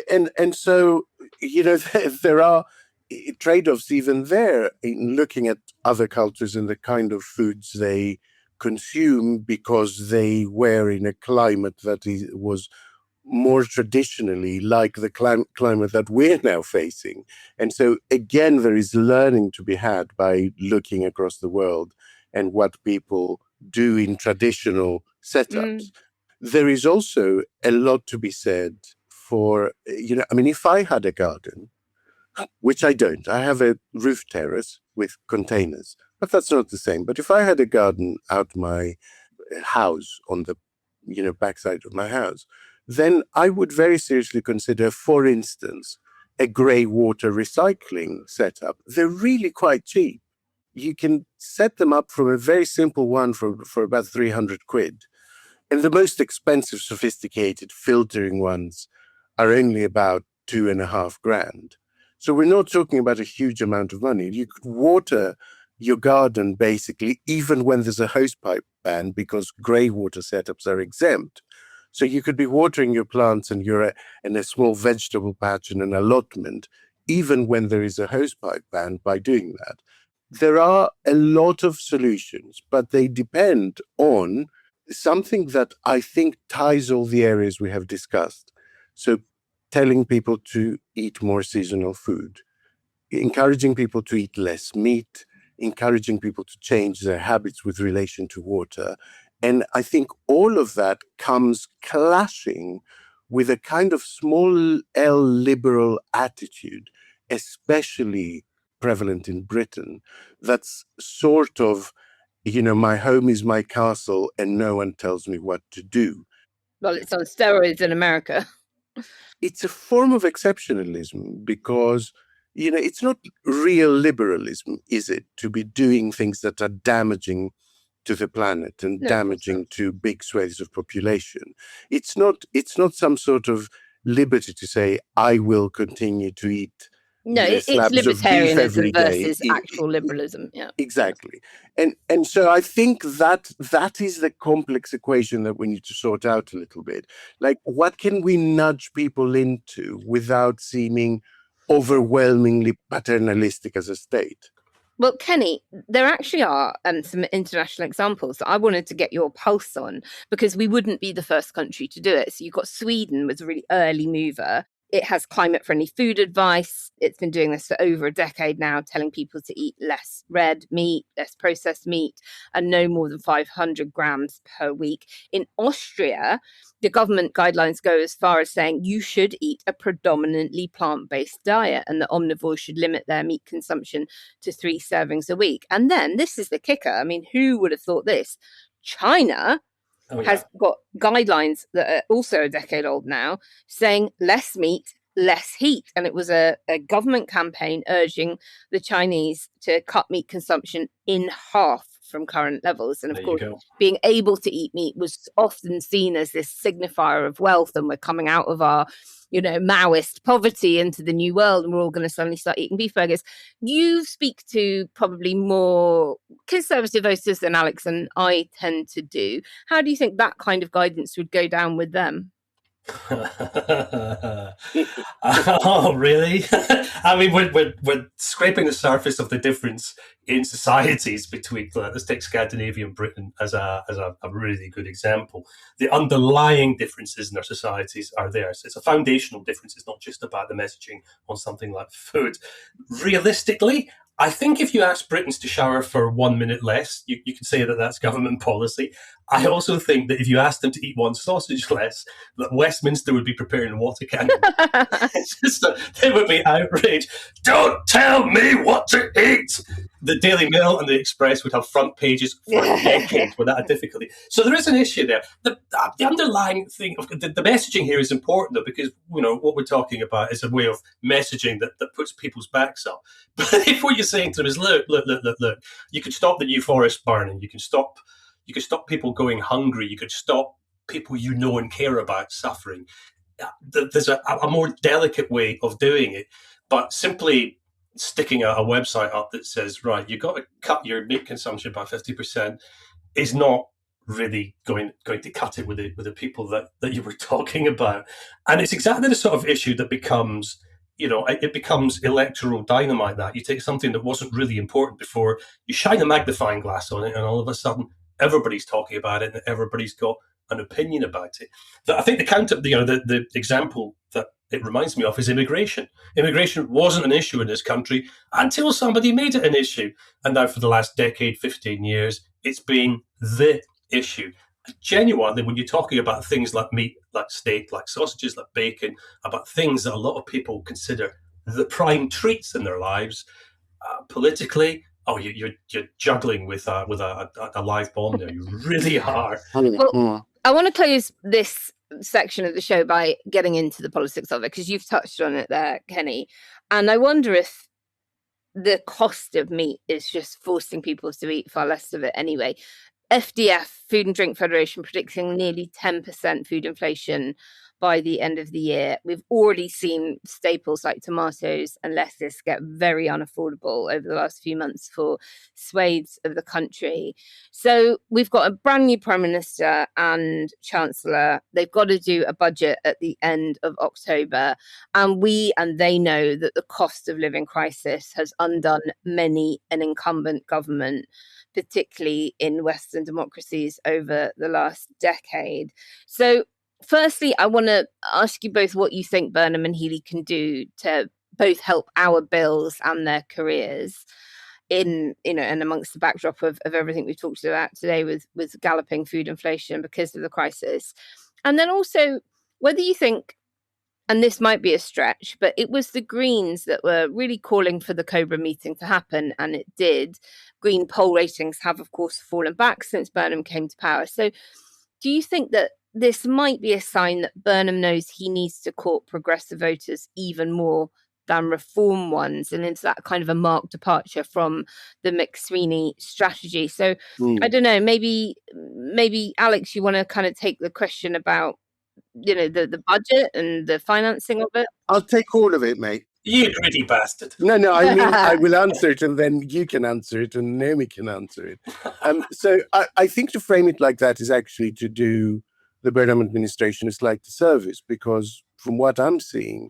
And so, there are trade-offs even there in looking at other cultures and the kind of foods they consume, because they were in a climate that was more traditionally like the climate that we're now facing. And so, again, there is learning to be had by looking across the world and what people do in traditional setups. There is also a lot to be said for, if I had a garden, which I don't, I have a roof terrace with containers, but that's not the same. But if I had a garden out my house, on the, backside of my house, then I would very seriously consider, for instance, a grey water recycling setup. They're really quite cheap. You can set them up from a very simple one for about 300 quid. And the most expensive, sophisticated filtering ones are only about 2.5 grand. So we're not talking about a huge amount of money. You could water your garden basically, even when there's a hosepipe ban, because grey water setups are exempt. So you could be watering your plants and you're in a small vegetable patch and an allotment, even when there is a hosepipe ban, by doing that. There are a lot of solutions, but they depend on something that I think ties all the areas we have discussed. So telling people to eat more seasonal food, encouraging people to eat less meat, encouraging people to change their habits with relation to water. And I think all of that comes clashing with a kind of small L liberal attitude, especially prevalent in Britain, that's sort of, my home is my castle and no one tells me what to do. Well, it's on steroids in America. It's a form of exceptionalism because, it's not real liberalism, is it, to be doing things that are damaging to the planet and damaging to big swathes of population. It's not some sort of liberty to say, I will continue to eat. No, it's libertarianism versus actual liberalism. Yeah, exactly. And so I think that is the complex equation that we need to sort out a little bit. Like, what can we nudge people into without seeming overwhelmingly paternalistic as a state? Well, Kenny, there actually are some international examples that I wanted to get your pulse on, because we wouldn't be the first country to do it. So you've got Sweden was a really early mover. It has climate-friendly food advice. It's been doing this for over a decade now, telling people to eat less red meat, less processed meat, and no more than 500 grams per week. In Austria, the government guidelines go as far as saying you should eat a predominantly plant-based diet and that omnivores should limit their meat consumption to 3 servings a week. And then, this is the kicker. I mean, who would have thought this? China has got guidelines that are also a decade old now, saying less meat, less heat. And it was a government campaign urging the Chinese to cut meat consumption in half from current levels. And of course, being able to eat meat was often seen as this signifier of wealth, and we're coming out of our Maoist poverty into the new world, and we're all going to suddenly start eating beef burgers. You speak to probably more conservative voters than Alex and I tend to do. How do you think that kind of guidance would go down with them? Oh, really? I mean, we're scraping the surface of the difference in societies between, let's take Scandinavia and Britain as a really good example. The underlying differences in our societies are there. So it's a foundational difference. It's not just about the messaging on something like food. Realistically, I think if you ask Britons to shower for 1 minute less, you could say that that's government policy. I also think that if you asked them to eat one sausage less, that Westminster would be preparing a water cannon. They would be outraged. Don't tell me what to eat! The Daily Mail and the Express would have front pages for decades without a difficulty. So there is an issue there. The underlying thing, the messaging here is important, though, because what we're talking about is a way of messaging that puts people's backs up. But if what you're saying to them is, look, you could stop the New Forest burning, you could stop people going hungry, you could stop people you know and care about suffering. There's a more delicate way of doing it, but simply sticking a website up that says, right, you've got to cut your meat consumption by 50% is not really going to cut it with the people that you were talking about. And it's exactly the sort of issue that becomes, it becomes electoral dynamite. That you take something that wasn't really important before, you shine a magnifying glass on it, and all of a sudden everybody's talking about it and everybody's got an opinion about it. I think the example that it reminds me of is immigration. Immigration wasn't an issue in this country until somebody made it an issue. And now for the last decade, 15 years, it's been the issue. Genuinely, when you're talking about things like meat, like steak, like sausages, like bacon, about things that a lot of people consider the prime treats in their lives, politically, you're juggling with a live bomb there. You really are. Well, I want to close this section of the show by getting into the politics of it, because you've touched on it there, Kenny. And I wonder if the cost of meat is just forcing people to eat far less of it anyway. FDF, Food and Drink Federation, predicting nearly 10% food inflation by the end of the year. We've already seen staples like tomatoes and lettuce get very unaffordable over the last few months for swathes of the country. So we've got a brand new Prime Minister and Chancellor. They've got to do a budget at the end of October. And we and they know that the cost of living crisis has undone many an incumbent government, particularly in Western democracies over the last decade. So firstly, I want to ask you both what you think Burnham and Healey can do to both help our bills and their careers in, and amongst the backdrop of everything we've talked about today with galloping food inflation because of the crisis. And then also whether you think, and this might be a stretch, but it was the Greens that were really calling for the Cobra meeting to happen, and it did. Green poll ratings have, of course, fallen back since Burnham came to power. So do you think that this might be a sign that Burnham knows he needs to court progressive voters even more than reform ones, and it's that kind of a marked departure from the McSweeney strategy? So I don't know, maybe Alex, you want to kind of take the question about the budget and the financing of it? I'll take all of it, mate. You greedy bastard. No, I mean, I will answer it and then you can answer it and Naomi can answer it. So I think to frame it like that is actually to do the Burnham administration a slight disservice, because from what I'm seeing,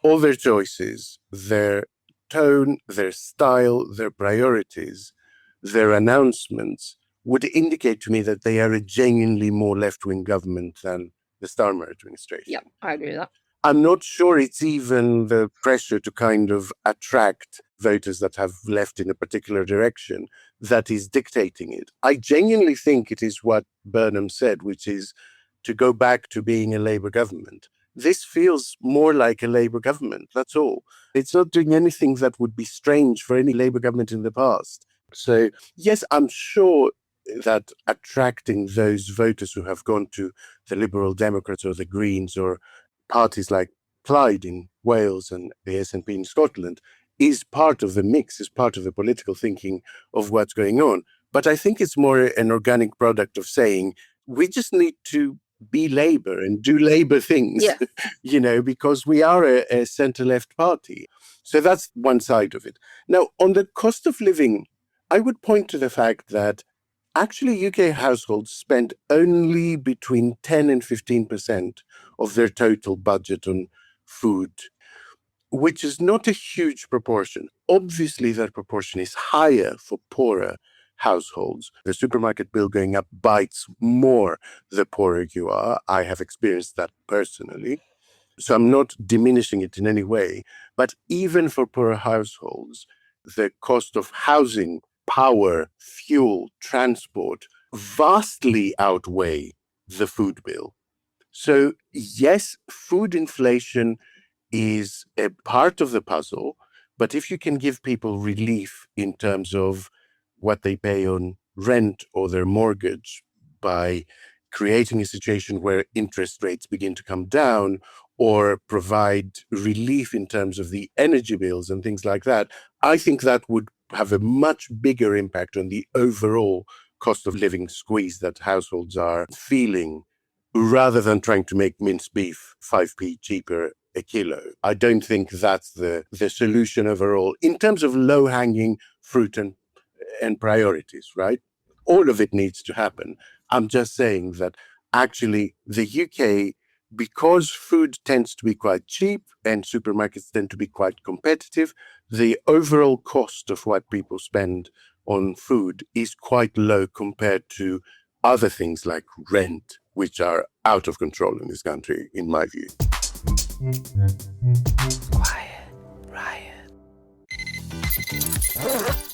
all their choices, their tone, their style, their priorities, their announcements would indicate to me that they are a genuinely more left-wing government than the Starmer administration. Yeah, I agree with that. I'm not sure it's even the pressure to kind of attract voters that have left in a particular direction that is dictating it. I genuinely think it is what Burnham said, which is to go back to being a Labour government. This feels more like a Labour government, that's all. It's not doing anything that would be strange for any Labour government in the past. So, yes, I'm sure that attracting those voters who have gone to the Liberal Democrats or the Greens or parties like Plaid in Wales and the SNP in Scotland is part of the mix, is part of the political thinking of what's going on. But I think it's more an organic product of saying we just need to be Labour and do Labour things, because we are a centre-left party. So that's one side of it. Now, on the cost of living, I would point to the fact that actually UK households spend only between 10 and 15% of their total budget on food, which is not a huge proportion. Obviously, that proportion is higher for poorer households. The supermarket bill going up bites more the poorer you are. I have experienced that personally. So I'm not diminishing it in any way. But even for poorer households, the cost of housing, power, fuel, transport vastly outweigh the food bill. So, yes, food inflation is a part of the puzzle, but if you can give people relief in terms of what they pay on rent or their mortgage by creating a situation where interest rates begin to come down, or provide relief in terms of the energy bills and things like that, I think that would have a much bigger impact on the overall cost of living squeeze that households are feeling, rather than trying to make minced beef 5p cheaper a kilo. I don't think that's the solution overall in terms of low-hanging fruit and priorities, right? All of it needs to happen. I'm just saying that actually the UK, because food tends to be quite cheap and supermarkets tend to be quite competitive, the overall cost of what people spend on food is quite low compared to other things like rent, which are out of control in this country, in my view. Quiet, Riot.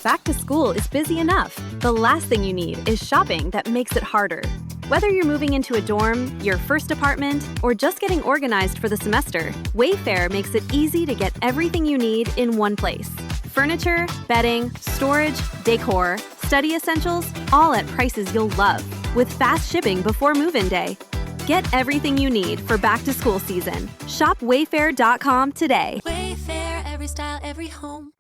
Back to school is busy enough. The last thing you need is shopping that makes it harder. Whether you're moving into a dorm, your first apartment, or just getting organized for the semester, Wayfair makes it easy to get everything you need in one place. Furniture, bedding, storage, decor, study essentials, all at prices you'll love, with fast shipping before move-in day. Get everything you need for back-to-school season. Shop Wayfair.com today. Wayfair, every style, every home.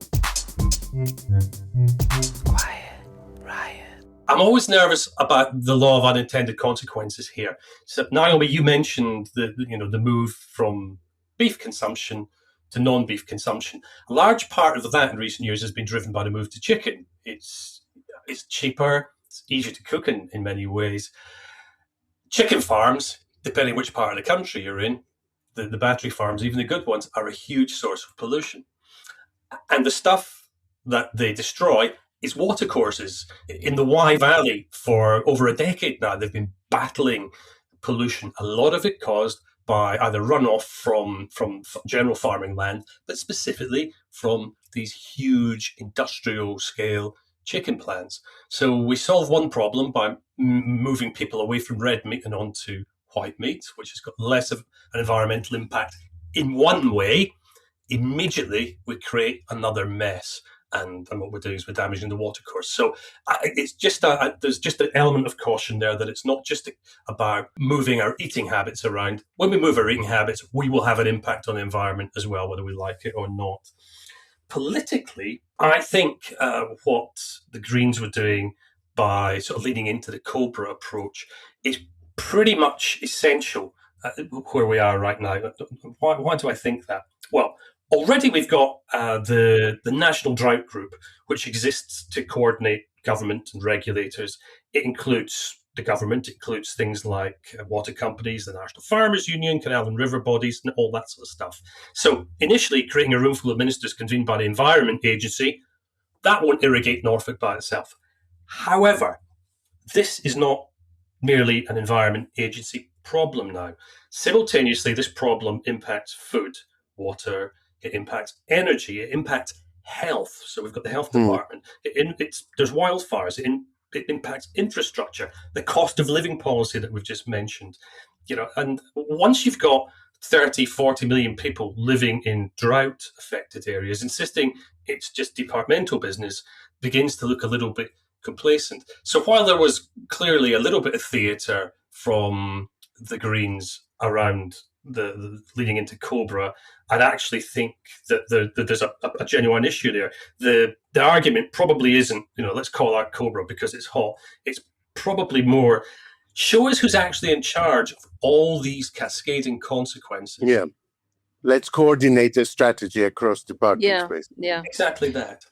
Quiet, Riot. I'm always nervous about the law of unintended consequences here. So, Naomi, you mentioned the move from beef consumption to non-beef consumption. A large part of that in recent years has been driven by the move to chicken. It's cheaper, it's easier to cook in many ways. Chicken farms, depending which part of the country you're in, the battery farms, even the good ones, are a huge source of pollution. And the stuff that they destroy is watercourses. In the Wye Valley for over a decade now, they've been battling pollution, a lot of it caused by either runoff from general farming land, but specifically from these huge industrial scale chicken plants. So we solve one problem by moving people away from red meat and onto white meat, which has got less of an environmental impact in one way. Immediately we create another mess. And what we're doing is we're damaging the watercourse. So it's just there's just an element of caution there that it's not just about moving our eating habits around. When we move our eating habits, we will have an impact on the environment as well, whether we like it or not. Politically, I think what the Greens were doing by sort of leaning into the Cobra approach is pretty much essential where we are right now. Why do I think that? Well, already we've got the National Drought Group, which exists to coordinate government and regulators. It includes the government, it includes things like water companies, the National Farmers Union, canal and river bodies, and all that sort of stuff. So initially, creating a room full of ministers convened by the Environment Agency, that won't irrigate Norfolk by itself. However, this is not merely an Environment Agency problem now. Simultaneously, this problem impacts food, water, it impacts energy, it impacts health. So we've got the health department. There's wildfires. It impacts infrastructure, the cost of living policy that we've just mentioned. And once you've got 30, 40 million people living in drought-affected areas, insisting it's just departmental business begins to look a little bit complacent. So while there was clearly a little bit of theatre from the Greens around the leading into Cobra, I'd actually think that there's a genuine issue there. The argument probably isn't, let's call out Cobra because it's hot. It's probably more, show us who's actually in charge of all these cascading consequences. Yeah. Let's coordinate a strategy across departments, basically. Yeah. Exactly that.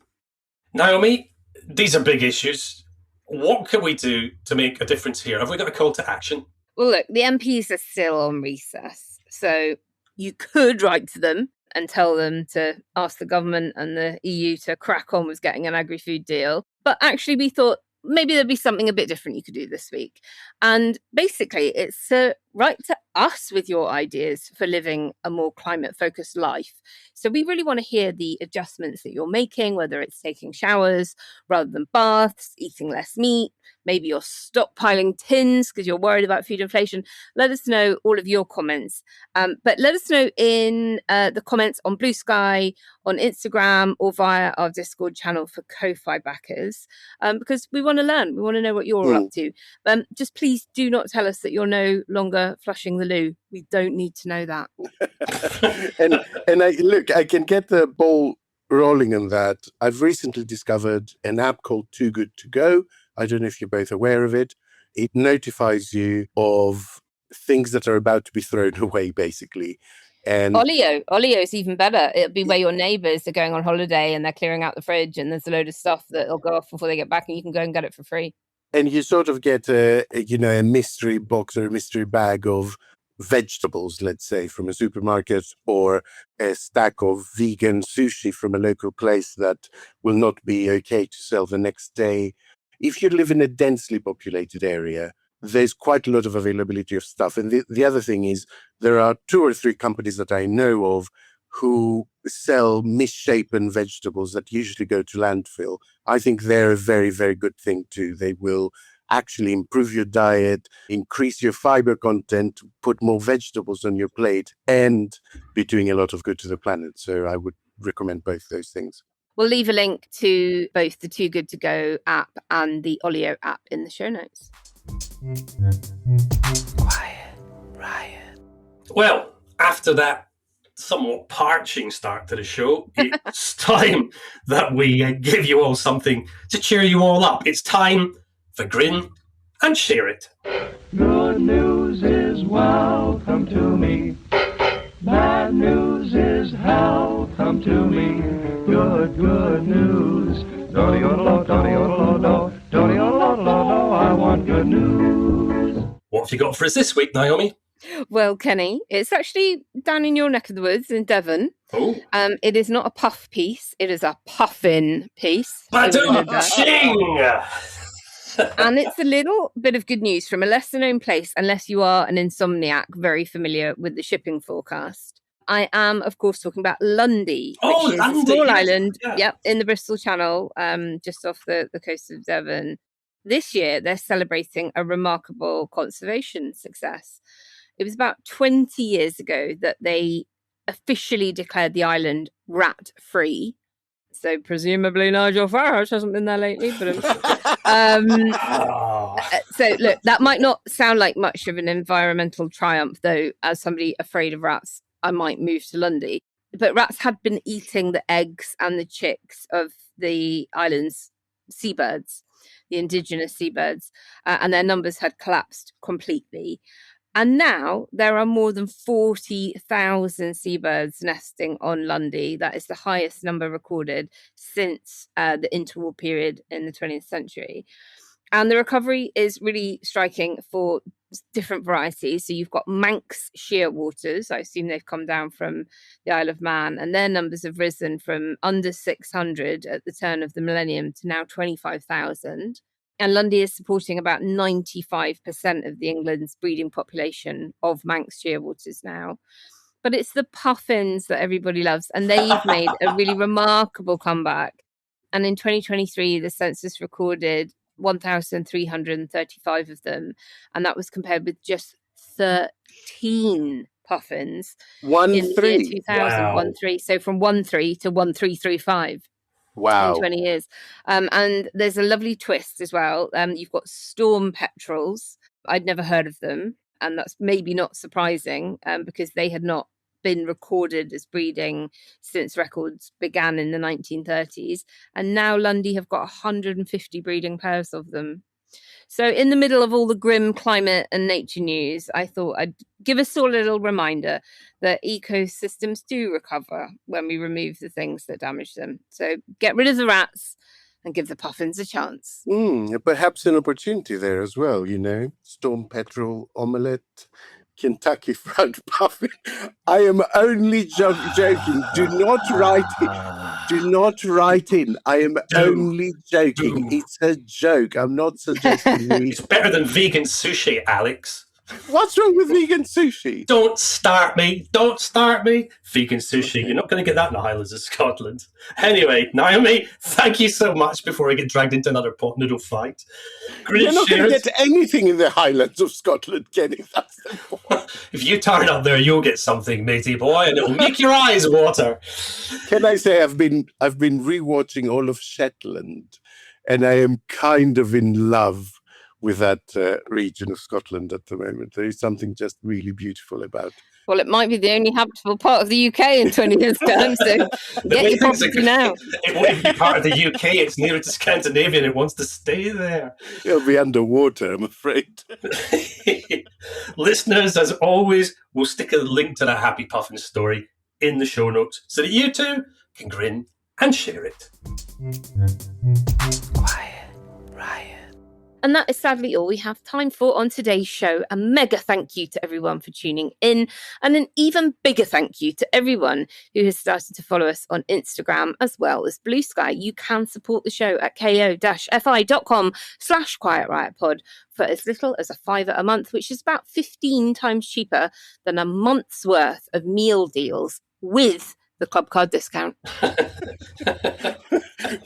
Naomi, these are big issues. What can we do to make a difference here? Have we got a call to action? Well, look, the MPs are still on recess. So you could write to them and tell them to ask the government and the EU to crack on with getting an agri-food deal. But actually, we thought maybe there'd be something a bit different you could do this week. And basically, it's to write to us with your ideas for living a more climate-focused life. So we really want to hear the adjustments that you're making, whether it's taking showers rather than baths, eating less meat, maybe you're stockpiling tins because you're worried about food inflation. Let us know all of your comments. But let us know in the comments on Blue Sky, on Instagram, or via our Discord channel for Ko-Fi backers, because we want to learn. We want to know what you're all up to. Just please do not tell us that you're no longer flushing the loo. We don't need to know that. I can get the ball rolling on that. I've recently discovered an app called Too Good To Go. I don't know if you're both aware of it. It notifies you of things that are about to be thrown away, basically. And Olio is even better. It'll be where your neighbours are going on holiday and they're clearing out the fridge and there's a load of stuff that'll go off before they get back and you can go and get it for free. And you sort of get a mystery box or a mystery bag of vegetables, let's say, from a supermarket, or a stack of vegan sushi from a local place that will not be okay to sell the next day. If you live in a densely populated area, there's quite a lot of availability of stuff. And the other thing is, there are 2 or 3 companies that I know of who sell misshapen vegetables that usually go to landfill. I think they're a very, very good thing too. They will actually improve your diet, increase your fiber content, put more vegetables on your plate, and be doing a lot of good to the planet. So I would recommend both those things. We'll leave a link to both the Too Good To Go app and the Olio app in the show notes. Quiet, Riot. Well, after that somewhat parching start to the show, it's time that we give you all something to cheer you all up. It's time for Grin and Share It. Good news is welcome to me. Bad news is hell come to me. Good news. I want good news. What have you got for us this week, Naomi? Well, Kenny, it's actually down in your neck of the woods in Devon. Oh. It is not a puff piece. It is a puffin piece. Ba-dum-ching! And it's a little bit of good news from a lesser-known place, unless you are an insomniac very familiar with the shipping forecast. I am, of course, talking about Lundy, which is a small island in the Bristol Channel, just off the coast of Devon. This year, they're celebrating a remarkable conservation success. It was about 20 years ago that they officially declared the island rat-free. So presumably Nigel Farage hasn't been there lately. But so look, that might not sound like much of an environmental triumph, though. As somebody afraid of rats, I might move to Lundy. But rats had been eating the eggs and the chicks of the island's seabirds, the indigenous seabirds, and their numbers had collapsed completely. And now there are more than 40,000 seabirds nesting on Lundy. That is the highest number recorded since the interwar period in the 20th century. And the recovery is really striking for different varieties. So you've got Manx shearwaters. I assume they've come down from the Isle of Man, and their numbers have risen from under 600 at the turn of the millennium to now 25,000. And Lundy is supporting about 95% of the England's breeding population of Manx shearwaters now. But it's the puffins that everybody loves, and they've made a really remarkable comeback. And in 2023, the census recorded 1,335 of them, and that was compared with just 13 puffins in the year 2000. Wow. 1-3. So from 1-3 to 1,335. Wow. In 20 years. And there's a lovely twist as well. You've got storm petrels. I'd never heard of them. And that's maybe not surprising because they had not been recorded as breeding since records began in the 1930s. And now Lundy have got 150 breeding pairs of them. So in the middle of all the grim climate and nature news, I thought I'd give us all a little reminder that ecosystems do recover when we remove the things that damage them. So get rid of the rats and give the puffins a chance. Perhaps an opportunity there as well, storm petrel, omelette, Kentucky Fried Puffin. I am only joking. Do not write it. Do not write in. I am only joking. It's a joke. I'm not suggesting It's better than vegan sushi, Alex. What's wrong with vegan sushi? Don't start me. Don't start me. Vegan sushi. Okay. You're not going to get that in the Highlands of Scotland. Anyway, Naomi, thank you so much before I get dragged into another pot noodle fight. You're not going to get anything in the Highlands of Scotland, Kenny. That's the point. If you turn up there, you'll get something, matey boy, and it'll make your eyes water. Can I say I've been rewatching all of Shetland, and I am kind of in love with that region of Scotland at the moment. There is something just really beautiful about it. Well, it might be the only habitable part of the UK in 20 years' time, so get your property now. It won't even be part of the UK. It's nearer to Scandinavia and it wants to stay there. It'll be underwater, I'm afraid. Listeners, as always, we'll stick a link to that Happy Puffin story in the show notes so that you too can grin and share it. Quiet Riot. And that is sadly all we have time for on today's show. A mega thank you to everyone for tuning in, and an even bigger thank you to everyone who has started to follow us on Instagram as well as Blue Sky. You can support the show at ko-fi.com/Quiet Riot Pod for as little as $5 a month, which is about 15 times cheaper than a month's worth of meal deals with the club card discount.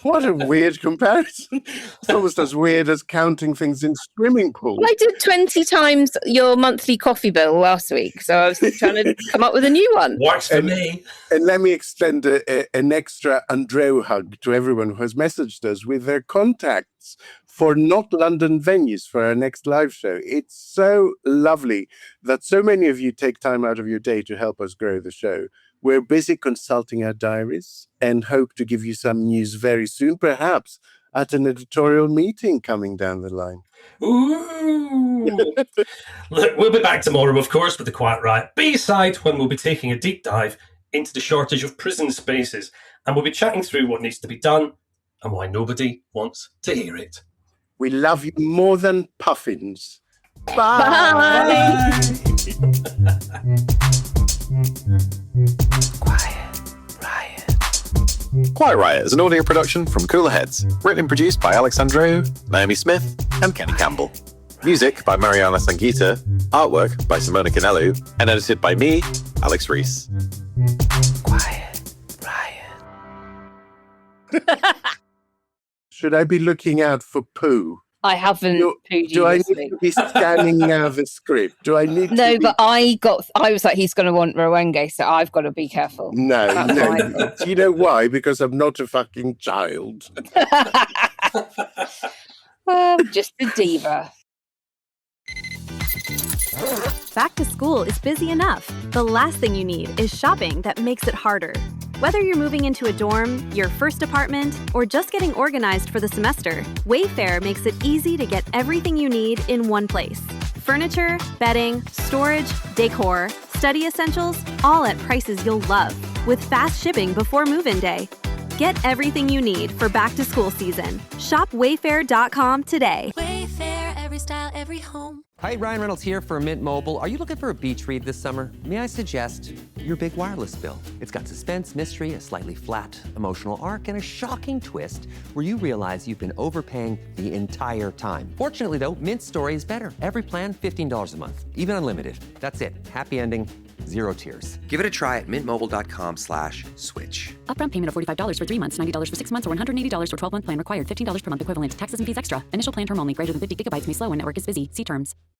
What a weird comparison. It's almost as weird as counting things in swimming pools. Well, I did 20 times your monthly coffee bill last week, so I was trying to come up with a new one. Works for me. And let me extend an extra Andreou hug to everyone who has messaged us with their contacts for not London venues for our next live show. It's so lovely that so many of you take time out of your day to help us grow the show. We're busy consulting our diaries and hope to give you some news very soon, perhaps at an editorial meeting coming down the line. Ooh! Look, we'll be back tomorrow, of course, with the Quiet Riot B-side, when we'll be taking a deep dive into the shortage of prison spaces, and we'll be chatting through what needs to be done and why nobody wants to hear it. We love you more than puffins. Bye! Bye. Quiet Riot is an audio production from Cooler Heads, written and produced by Andreou, Naomi Smith, and Kenny Campbell. Music by Mariana Sangeeta, artwork by Simona Canello, and edited by me, Alex Reese. Quiet Riot. Should I be looking out for poo? I haven't pooed Do I need to be scanning now the script? Do I need No, to but I was like, he's going to want Rwenge, so I've got to be careful. No. Do you know why? Because I'm not a fucking child. Well, just a diva. Back to school is busy enough. The last thing you need is shopping that makes it harder. Whether you're moving into a dorm, your first apartment, or just getting organized for the semester, Wayfair makes it easy to get everything you need in one place. Furniture, bedding, storage, decor, study essentials, all at prices you'll love, with fast shipping before move-in day. Get everything you need for back-to-school season. Shop Wayfair.com today. Wayfair, every style, every home. Hi, Ryan Reynolds here for Mint Mobile. Are you looking for a beach read this summer? May I suggest your big wireless bill? It's got suspense, mystery, a slightly flat emotional arc, and a shocking twist where you realize you've been overpaying the entire time. Fortunately, though, Mint's story is better. Every plan, $15 a month, even unlimited. That's it. Happy ending. Zero tears. Give it a try at mintmobile.com/switch. Upfront payment of $45 for 3 months, $90 for 6 months, or $180 for 12-month plan required. $15 per month equivalent. Taxes and fees extra. Initial plan term only. Greater than 50 gigabytes may slow when network is busy. See terms.